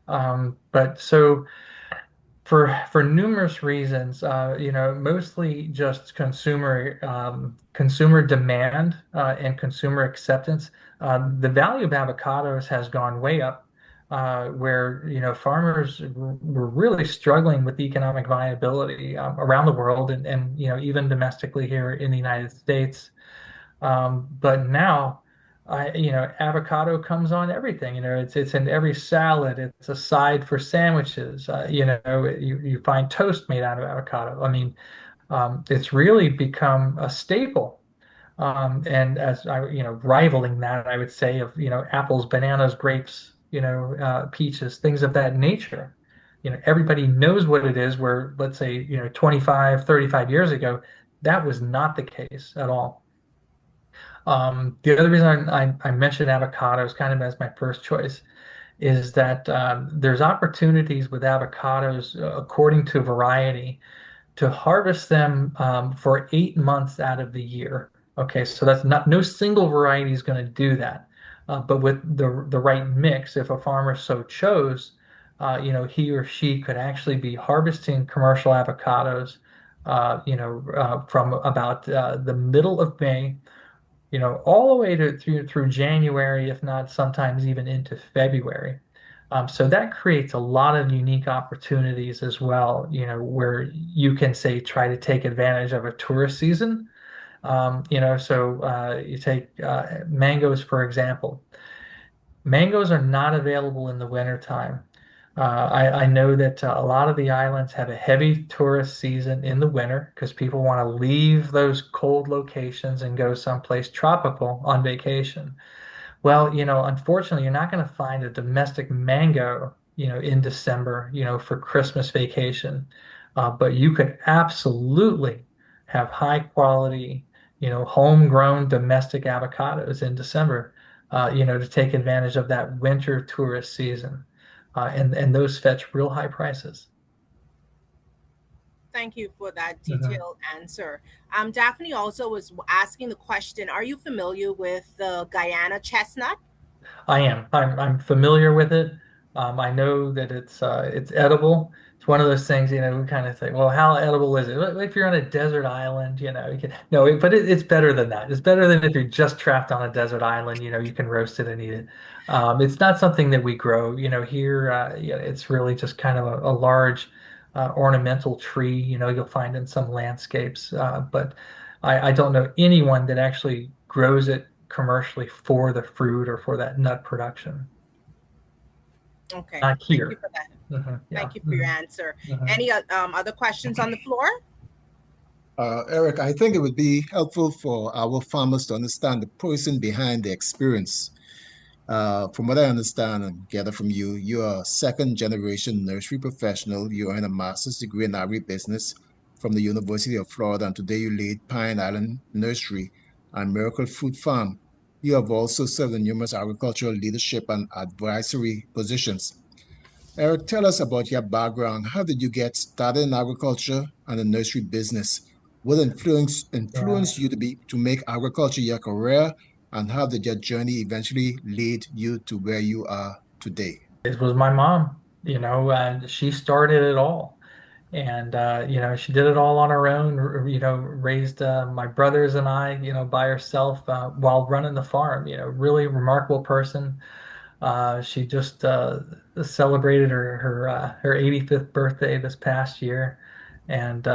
But so for numerous reasons, mostly just consumer demand and consumer acceptance. The value of avocados has gone way up, where farmers were really struggling with economic viability around the world and even domestically here in the United States. But now, avocado comes on everything. It's in every salad. It's a side for sandwiches. You find toast made out of avocado. I mean, it's really become a staple. And as rivaling that, I would say of apples, bananas, grapes, peaches, things of that nature. Everybody knows what it is. Where let's say 25, 35 years ago, that was not the case at all. The other reason I mentioned avocados kind of as my first choice is that there's opportunities with avocados according to variety to harvest them for 8 months out of the year. Okay, so that's not no single variety is going to do that, but with the right mix, if a farmer so chose, he or she could actually be harvesting commercial avocados, from about the middle of May all the way through January, if not sometimes even into February. So that creates a lot of unique opportunities as well, where you can say try to take advantage of a tourist season. So you take mangoes, for example. Mangoes are not available in the wintertime. I know that a lot of the islands have a heavy tourist season in the winter because people want to leave those cold locations and go someplace tropical on vacation. Well, unfortunately, you're not going to find a domestic mango, in December, for Christmas vacation. But you could absolutely have high quality, homegrown domestic avocados in December, to take advantage of that winter tourist season. And those fetch real high prices. Thank you for that Mhm. detailed answer. Daphne also was asking the question, are you familiar with the Guyana chestnut? I am. I'm familiar with it. I know that it's edible. It's one of those things, we kind of think, well, how edible is it? Well, if you're on a desert island, you can no, but it's better than that. It's better than if you're just trapped on a desert island, you can roast it and eat it. It's not something that we grow, here. It's really just kind of a large ornamental tree, you'll find in some landscapes. But I don't know anyone that actually grows it commercially for the fruit or for that nut production. Okay, Not thank you here. for that. Yeah. Thank you for your answer. Mhm. Any other questions on the floor? Eric, I think it would be helpful for our farmers to understand the person behind the experience. From what I understand and gather from you, you're a second generation nursery professional. You earned a master's degree in agribusiness from the University of Florida, and today you lead Pine Island Nursery and Miracle Fruit Farm. You have also served in numerous agricultural leadership and advisory positions. Eric, tell us about your background. How did you get started in agriculture and the nursery business? What Yeah. influenced you to make agriculture your career, and how did your journey eventually lead you to where you are today? It was my mom, and she started it all. And she did it all on her own, raised my brothers and I, by herself while running the farm, really remarkable person. She just celebrated her 85th birthday this past year, and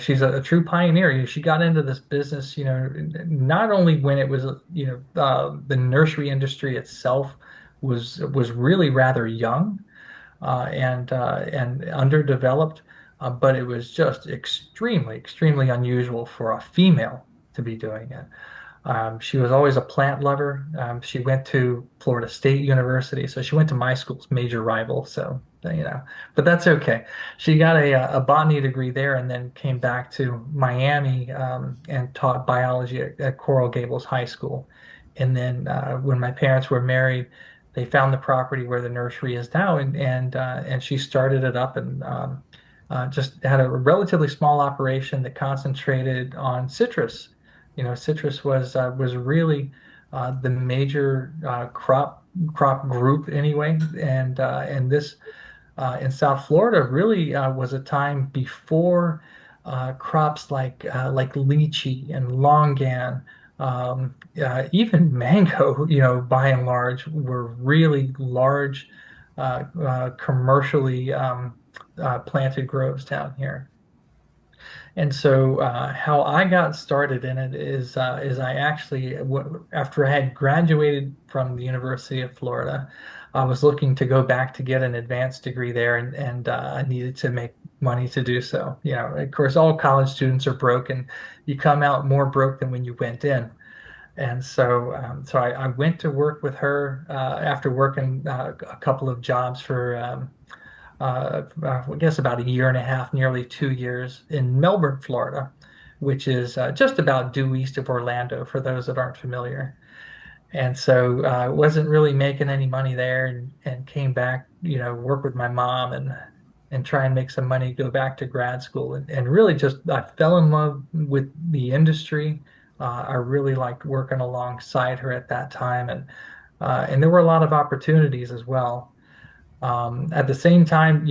she's a true pioneer. She got into this business, not only when it was, the nursery industry itself was really rather young and underdeveloped, but it was just extremely unusual for a female to be doing it. She was always a plant lover. She went to Florida State University, so she went to my school's major rival. So, but that's okay. She got a botany degree there and then came back to Miami and taught biology at Coral Gables High School. And then when my parents were married, they found the property where the nursery is now, and she started it up and just had a relatively small operation that concentrated on citrus. Citrus was really the major crop group anyway, and this in South Florida really was a time before crops like lychee and longan, even mango, by and large, were really large commercially planted groves down here. And so, how I got started in it is I actually, after I had graduated from the University of Florida, I was looking to go back to get an advanced degree there, and I needed to make money to do so. Of course, all college students are broke, and you come out more broke than when you went in. And so, I went to work with her after working a couple of jobs for I guess about a year and a half, nearly 2 years in Melbourne, Florida, which is just about due east of Orlando for those that aren't familiar. And so I wasn't really making any money there and came back, work with my mom and try and make some money, go back to grad school and really just I fell in love with the industry. I really liked working alongside her at that time and there were a lot of opportunities as well. At the same time,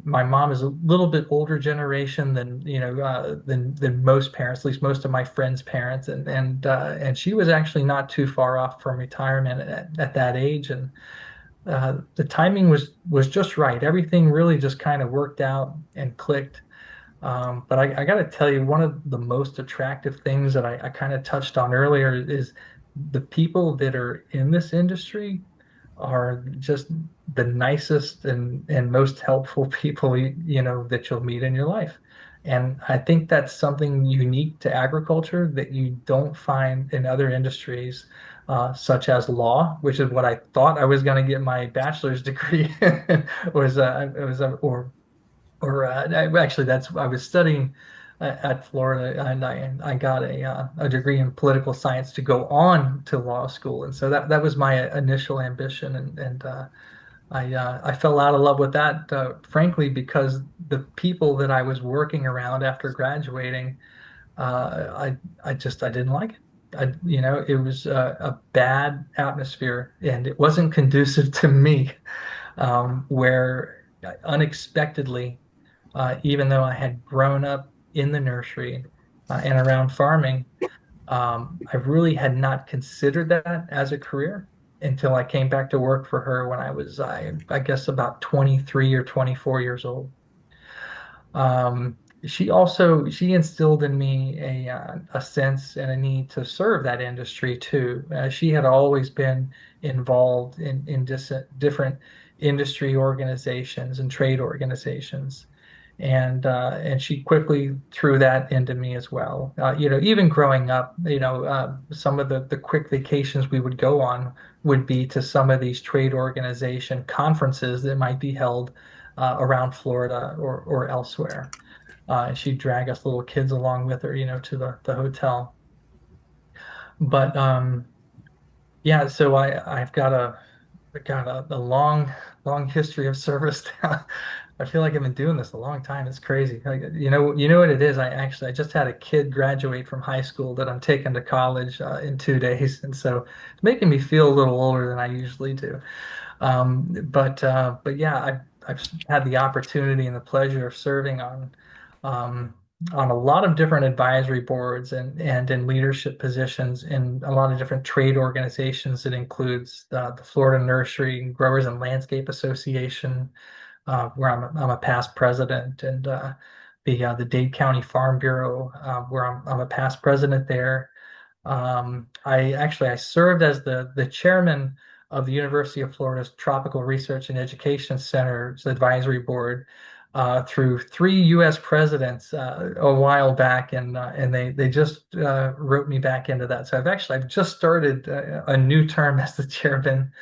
my mom is a little bit older generation than than most parents, at least most of my friends' parents, and she was actually not too far off from retirement at that age, and the timing was just right. Everything really just kind of worked out and clicked. But I got to tell you, one of the most attractive things that I kind of touched on earlier is the people that are in this industry are just the nicest and most helpful people that you'll meet in your life. And I think that's something unique to agriculture that you don't find in other industries, such as law, which is what I thought I was going to get my bachelor's degree or actually that's I was studying at Florida and I got a degree in political science to go on to law school, and so that was my initial ambition, I fell out of love with that, frankly, because the people that I was working around after graduating, I didn't like it. It was a bad atmosphere, and it wasn't conducive to me. Where unexpectedly, even though I had grown up in the nursery and around farming, I really had not considered that as a career until I came back to work for her when I guess, about 23 or 24 years old. Um, she instilled in me a sense and a need to serve that industry too. She had always been involved in different industry organizations and trade organizations, and she quickly threw that into me as well. Even growing up, some of the quick vacations we would go on would be to some of these trade organization conferences that might be held around Florida or elsewhere. And she'd drag us little kids along with her, to the hotel. But yeah, so I've got a long history of service now. I feel like I've been doing this a long time. It's crazy. You know what it is? I just had a kid graduate from high school that I'm taking to college in 2 days, and so it's making me feel a little older than I usually do. But yeah, I've had the opportunity and the pleasure of serving um, on a lot of different advisory boards and in leadership positions in a lot of different trade organizations. That includes the Florida Nursery Growers and Landscape Association, where I'm a past president, and the Dade County Farm Bureau, where I'm a past president there. I served as the chairman of the University of Florida's Tropical Research and Education Center's advisory board through 3 U.S. presidents a while back, and they just wrote me back into that. So I've just started a new term as the chairman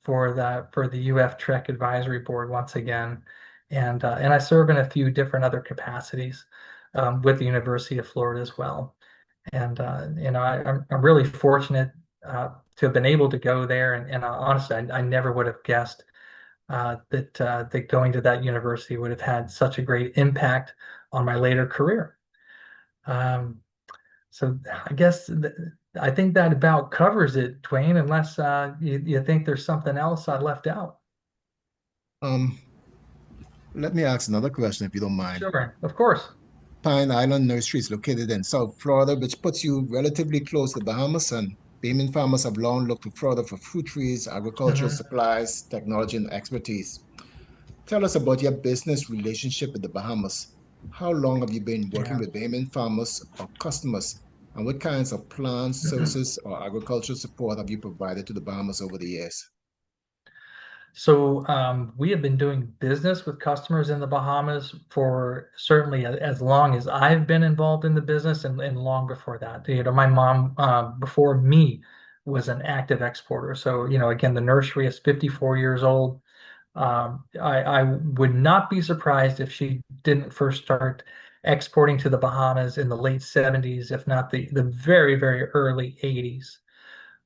for the UF Trek Advisory Board once again, and I serve in a few different other capacities with the University of Florida as well. And I'm really fortunate to have been able to go there. And honestly, I never would have guessed that going to that university would have had such a great impact on my later career. Um, so I guess I think that about covers it, Dwayne, unless you think there's something else I left out. Um, Let me ask another question if you don't mind. Sure, of course. Pine Island Nursery is located in South Florida, which puts you relatively close to the Bahamas, and Bahamian farmers have long looked to Florida for fruit trees, agricultural Mhm. supplies, technology, and expertise. Tell us about your business relationship with the Bahamas. How long have you been working Yeah. with Bahamian farmers or customers, and what kinds of plants, Mhm. services, or agricultural support have you provided to the Bahamas over the years? So we have been doing business with customers in the Bahamas for certainly as long as I've been involved in the business, and long before that. My mom, before me, was an active exporter. So, again, the nursery is 54 years old. I would not be surprised if she didn't first start exporting to the Bahamas in the late 70s, if not the very, very early 80s.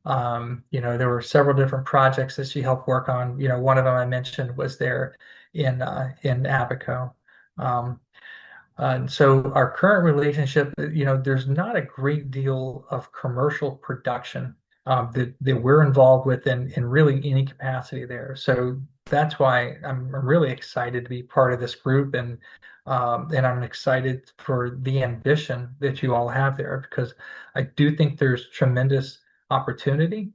There were several different projects that she helped work on. One of them I mentioned was there in Abaco. Um, and so our current relationship, there's not a great deal of commercial production that we're involved with in really any capacity there. So that's why I'm really excited to be part of this group, and I'm excited for the ambition that you all have there, because I do think there's tremendous opportunity.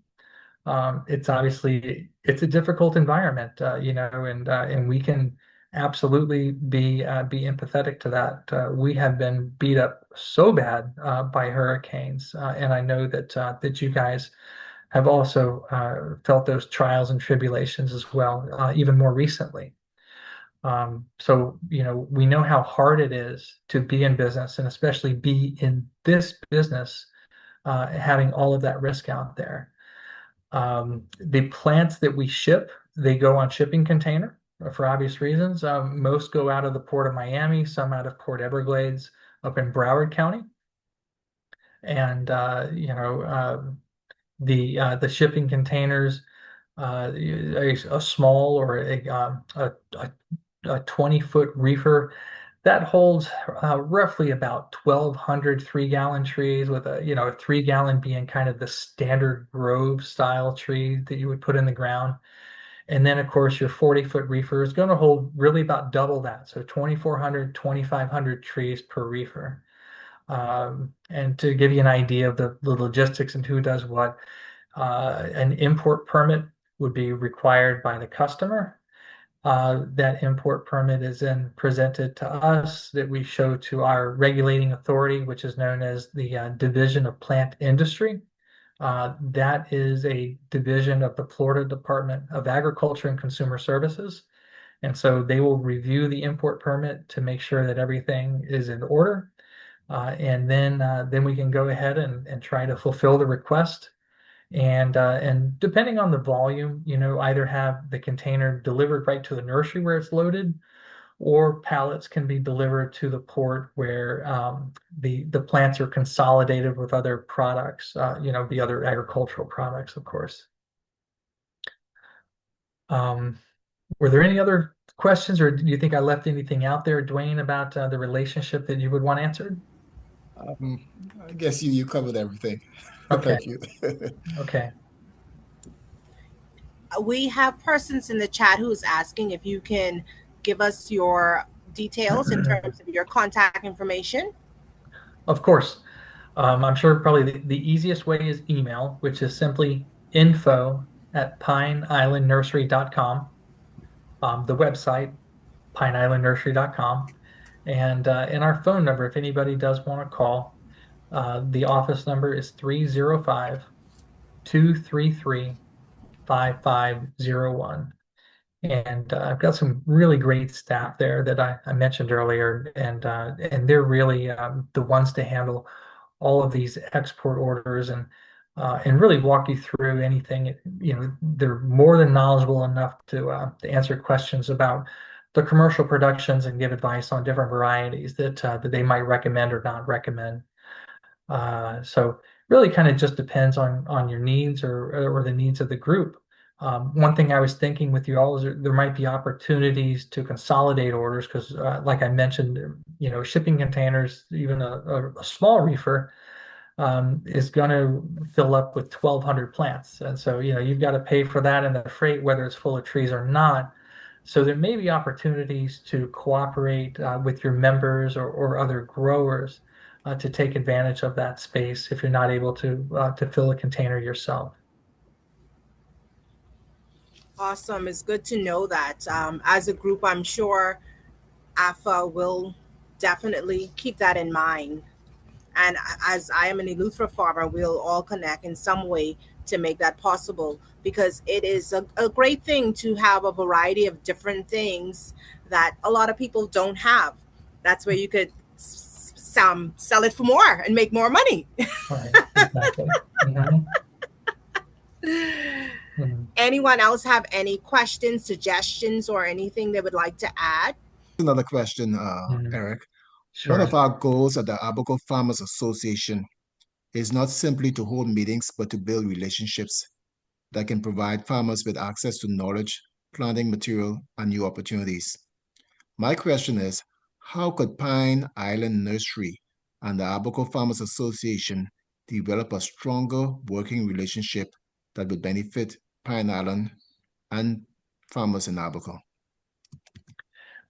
It's a difficult environment, and we can absolutely be empathetic to that. We have been beat up so bad by hurricanes, and I know that you guys have also felt those trials and tribulations as well, even more recently. So we know how hard it is to be in business, and especially be in this business, having all of that risk out there. The plants that we ship, they go on shipping container for obvious reasons. Most go out of the Port of Miami, some out of Port Everglades up in Broward County. And the shipping containers a small or a 20-foot reefer that holds roughly about 1,200 3-gallon trees, with a 3-gallon being kind of the standard grove style tree that you would put in the ground. And then, of course, your 40-foot reefer is going to hold really about double that. So 2,400, 2,500 trees per reefer. And to give you an idea of the logistics and who does what, an import permit would be required by the customer. That import permit is then presented to us, that we show to our regulating authority, which is known as the Division of Plant Industry. That is a division of the Florida Department of Agriculture and Consumer Services. And so they will review the import permit to make sure that everything is in order. And then we can go ahead and try to fulfill the request. And depending on the volume, either have the container delivered right to the nursery where it's loaded, or pallets can be delivered to the port where the plants are consolidated with other products, the other agricultural products, of course. Were there any other questions, or do you think I left anything out there, Dwayne, about the relationship that you would want answered? I guess you covered everything. Okay. Thank you. Okay. We have persons in the chat who's asking if you can give us your details in terms of your contact information. Of course. I'm sure probably the easiest way is email, which is simply info@pineislandnursery.com. The website, pineislandnursery.com. And our phone number, if anybody does want to call, the office number is 305-233-5501. And I've got some really great staff there that I mentioned earlier, and they're really the ones to handle all of these export orders and really walk you through anything. They're more than knowledgeable enough to answer questions about the commercial productions and give advice on different varieties that they might recommend or not recommend. So really kind of just depends on your needs or the needs of the group. One thing I was thinking with you all is there might be opportunities to consolidate orders because, like I mentioned, shipping containers, even a small reefer, is going to fill up with 1,200 plants. And so, you've got to pay for that and the freight, whether it's full of trees or not. So there may be opportunities to cooperate with your members or other growers to take advantage of that space if you're not able to fill a container yourself. Awesome. It's good to know that. As a group, I'm sure AFA will definitely keep that in mind. And as I am an Eleuthera farmer, we'll all connect in some way to make that possible, because it is a great thing to have a variety of different things that a lot of people don't have. That's where you could sell it for more and make more money. Right, exactly. Mm-hmm. Anyone else have any questions, suggestions, or anything they would like to add? Another question, Eric. Sure. One of our goals at the Abaco Farmers Association is not simply to hold meetings, but to build relationships that can provide farmers with access to knowledge, planting material, and new opportunities. My question is, how could Pine Island Nursery and the Abaco Farmers Association develop a stronger working relationship that would benefit Pine Island and farmers in Abaco?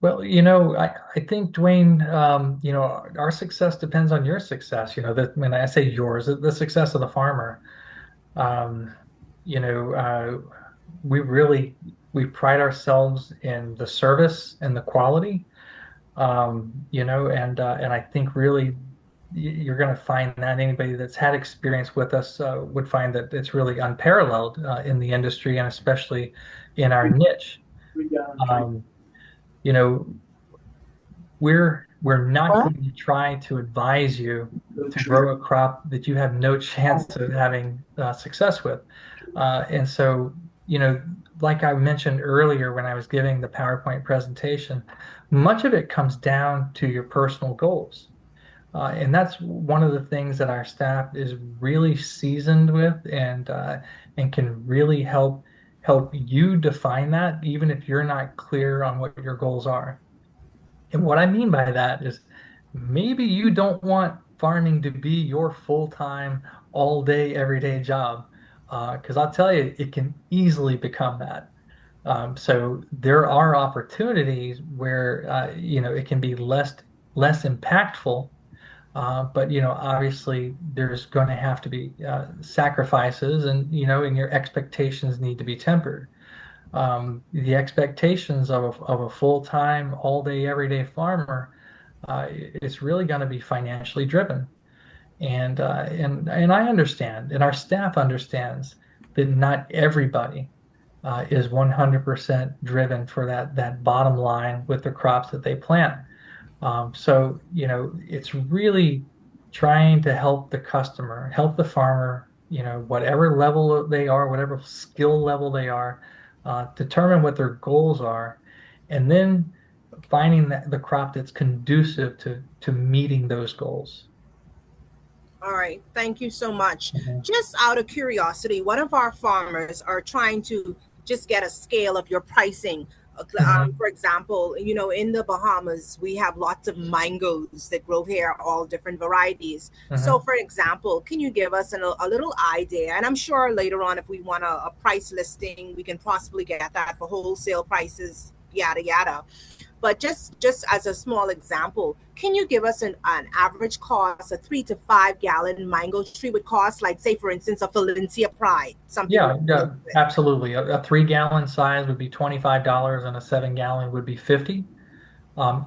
Well, I think, Dwayne, our success depends on your success. That when I say yours, the success of the farmer. We pride ourselves in the service and the quality. And I think really you're going to find that anybody that's had experience with us would find that it's really unparalleled in the industry, and especially in our niche. We're not going to try to advise you to grow a crop that you have no chance of having success with. And so, like I mentioned earlier when I was giving the PowerPoint presentation, much of it comes down to your personal goals. And that's one of the things that our staff is really seasoned with and can really help help you define that, even if you're not clear on what your goals are. And what I mean by that is maybe you don't want farming to be your full-time, all day, everyday job. Because I'll tell you, it can easily become that. So there are opportunities where it can be less impactful, but obviously there's going to have to be sacrifices, and your expectations need to be tempered. The expectations of a full-time, all-day, everyday farmer, it's really going to be financially driven. And I understand, and our staff understands that not everybody is 100% driven for that bottom line with the crops that they plant. So, it's really trying to help the customer, help the farmer, whatever level they are, whatever skill level they are, determine what their goals are, and then finding the crop that's conducive to meeting those goals. All right, thank you so much. Mhm. Just out of curiosity, one of our farmers are trying to just get a scale of your pricing. Mhm. For example, in the Bahamas, we have lots of mangoes that grow here, all different varieties. So, Mhm. for example, can you give us a little idea? And I'm sure later on, if we want a price listing, we can possibly get that for wholesale prices, yada, yada. But just as a small example, can you give us an average cost, a 3 to 5 gallon mango tree would cost, like say for instance, a Valencia Pride, something Yeah, we're yeah, familiar with? absolutely. A 3 gallon size would be $25 and a 7 gallon would be 50.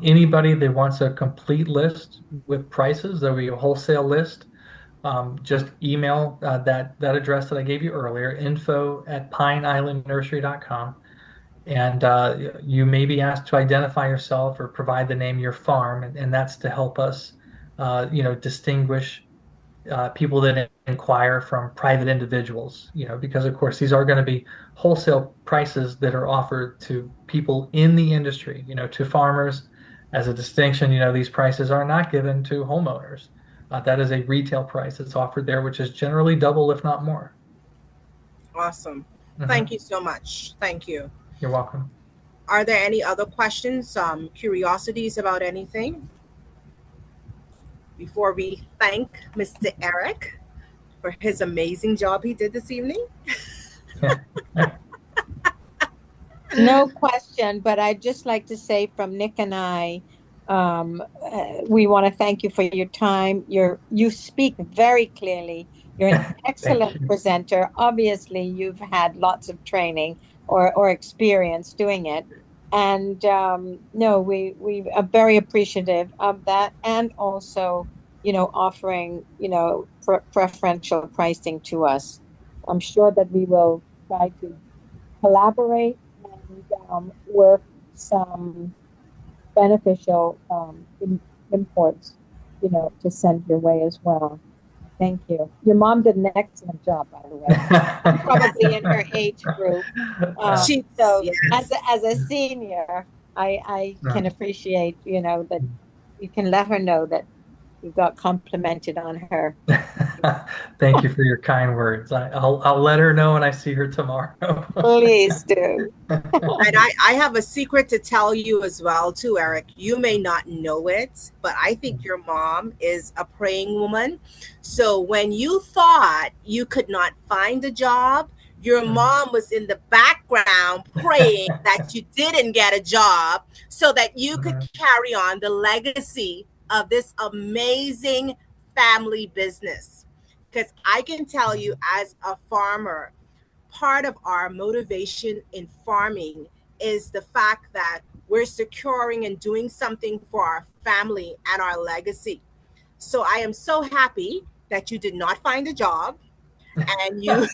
Anybody that wants a complete list with prices, there'll be a wholesale list. Just email that address that I gave you earlier, info@pineislandnursery.com. And you may be asked to identify yourself or provide the name of your farm, and that's to help us, distinguish people that inquire from private individuals, because of course these are going to be wholesale prices that are offered to people in the industry, to farmers. As a distinction, these prices are not given to homeowners. That is a retail price that's offered there, which is generally double, if not more. Awesome. Thank Mhm. you so much. Thank you. You're welcome. Are there any other questions, curiosities about anything before we thank Mr. Eric for his amazing job he did this evening? No question, but I'd just like to say from Nick and I, we want to thank you for your time. You speak very clearly. You're an Thank excellent you. presenter. Obviously, you've had lots of training or experience doing it. And no, we are very appreciative of that, and also, offering, preferential pricing to us. I'm sure that we will try to collaborate and work some beneficial imports, to send your way as well. Thank you. Your mom did an excellent job, by the way. I'm probably in her age group. She's, So yes. as a senior, I Uh, can appreciate, that you can let her know that you got complimented on her. Thank you for your kind words. I'll let her know when I see her tomorrow. Please do. And I have a secret to tell you as well, too, Eric. You may not know it, but I think your mom is a praying woman. So when you thought you could not find a job, your mom was in the background praying that you didn't get a job so that you could Mhm. carry on the legacy of this amazing family business. Because I can tell you, as a farmer, part of our motivation in farming is the fact that we're securing and doing something for our family and our legacy. So I am so happy that you did not find a job and you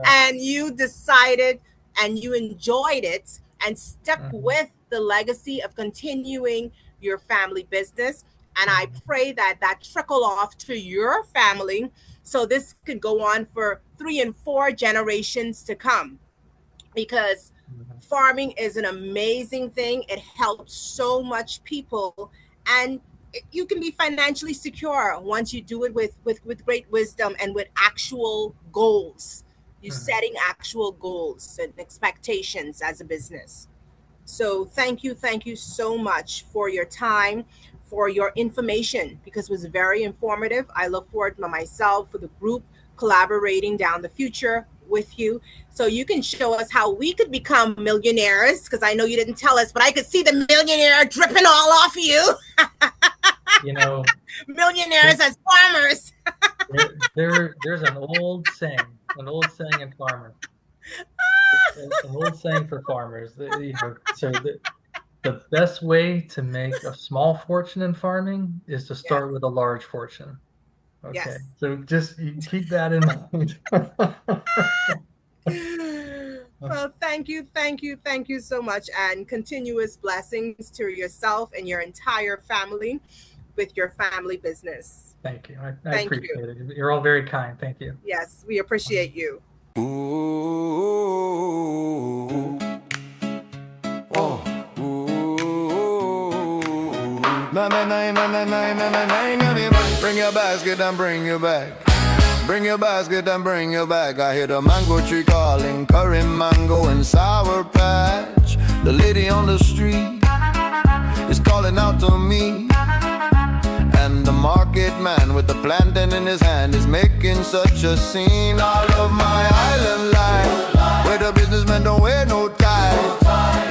and you decided and you enjoyed it and stuck Mhm. with the legacy of continuing your family business. And I pray that that trickle off to your family so this could go on for 3 and 4 generations to come, because Mhm. farming is an amazing thing. It helps so much people, and you can be financially secure once you do it with great wisdom and with actual goals. You're setting actual goals and expectations as a business. So thank you so much for your time, for your information, because it was very informative. I look forward to myself, for the group, collaborating down the future with you. So you can show us how we could become millionaires, because I know you didn't tell us, but I could see the millionaire dripping all off you. You know, Millionaires as farmers. there's an old saying in farmers. An old saying for farmers. You know, so the best way to make a small fortune in farming is to start with a large fortune. Okay, Yes. so just you keep that in mind. Well, thank you so much, and continuous blessings to yourself and your entire family with your family business. Thank you. I Thank appreciate you. it. You're all very kind. Thank you. Yes, we appreciate you. Ooh, oh, ooh. Bring your basket and bring your bag. Bring your basket and bring your bag. I hear the mango tree calling, curry mango and sour patch. The lady on the street is calling out to me, and the market man with the plantain in his hand is making such a scene. I love my island life, where the businessmen don't wear no tie.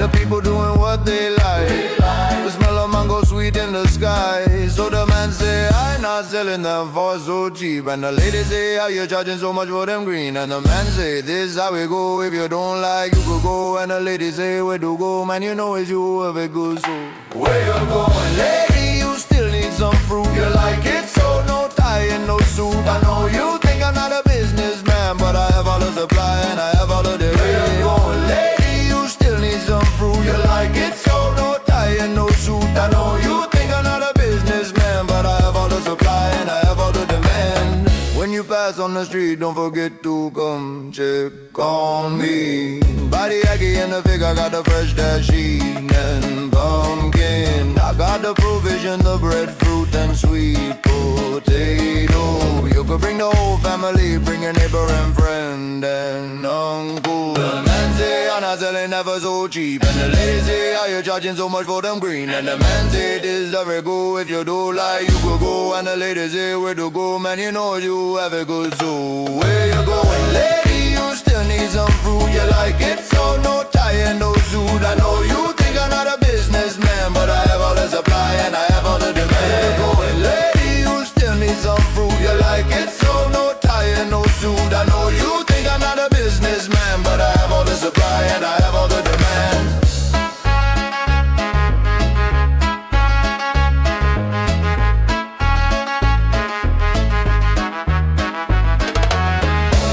The people doing what they like. The smell of mango sweet in the sky. So the man say, I not selling them for so cheap. And the lady say, how you charging so much for them green? And the man say, this how we go. If you don't like, you could go. And the lady say, where to go? Man, you know it's you have a good soul. Where you going, lady? You still need some fruit. You like it, so no tie and no suit. I know you think I'm not a businessman, but I have all the supply and I have all of the where you going, lady? You still need some fruit. You like it, so no tie and no suit. I know you think I'm not a businessman, but I have all the supply and I have all the demand. When you pass on the street, don't forget to come check on me. Body Aggie and the fig, I got the fresh dasheen and pumpkin. I got the provision, the breadfruit and sweet potato. You could bring the whole family, bring your neighbor and friend and uncle. The man say, I'm not selling never so cheap. And the lady say, how you charging so much for them green? And the man say, this is very good. If you do like, you could go. And the lady say, where to go? Man, you know you have a good soul. Where you going, lady? You still need some fruit. You like it, so no tie and no suit. I know you think I'm not a businessman, but I have all the supply and I have all the demand. Where you going, lady? You still need some fruit. You like it, so no tie and no suit. I know you think I'm not a businessman, but I have all the supply and I have all the demand.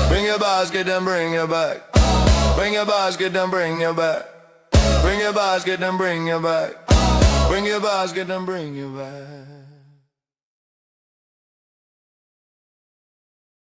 Bring your basket and bring your bag. Bring your basket and bring your bag. Bring your basket and bring your bag. Bring your basket and bring your bag.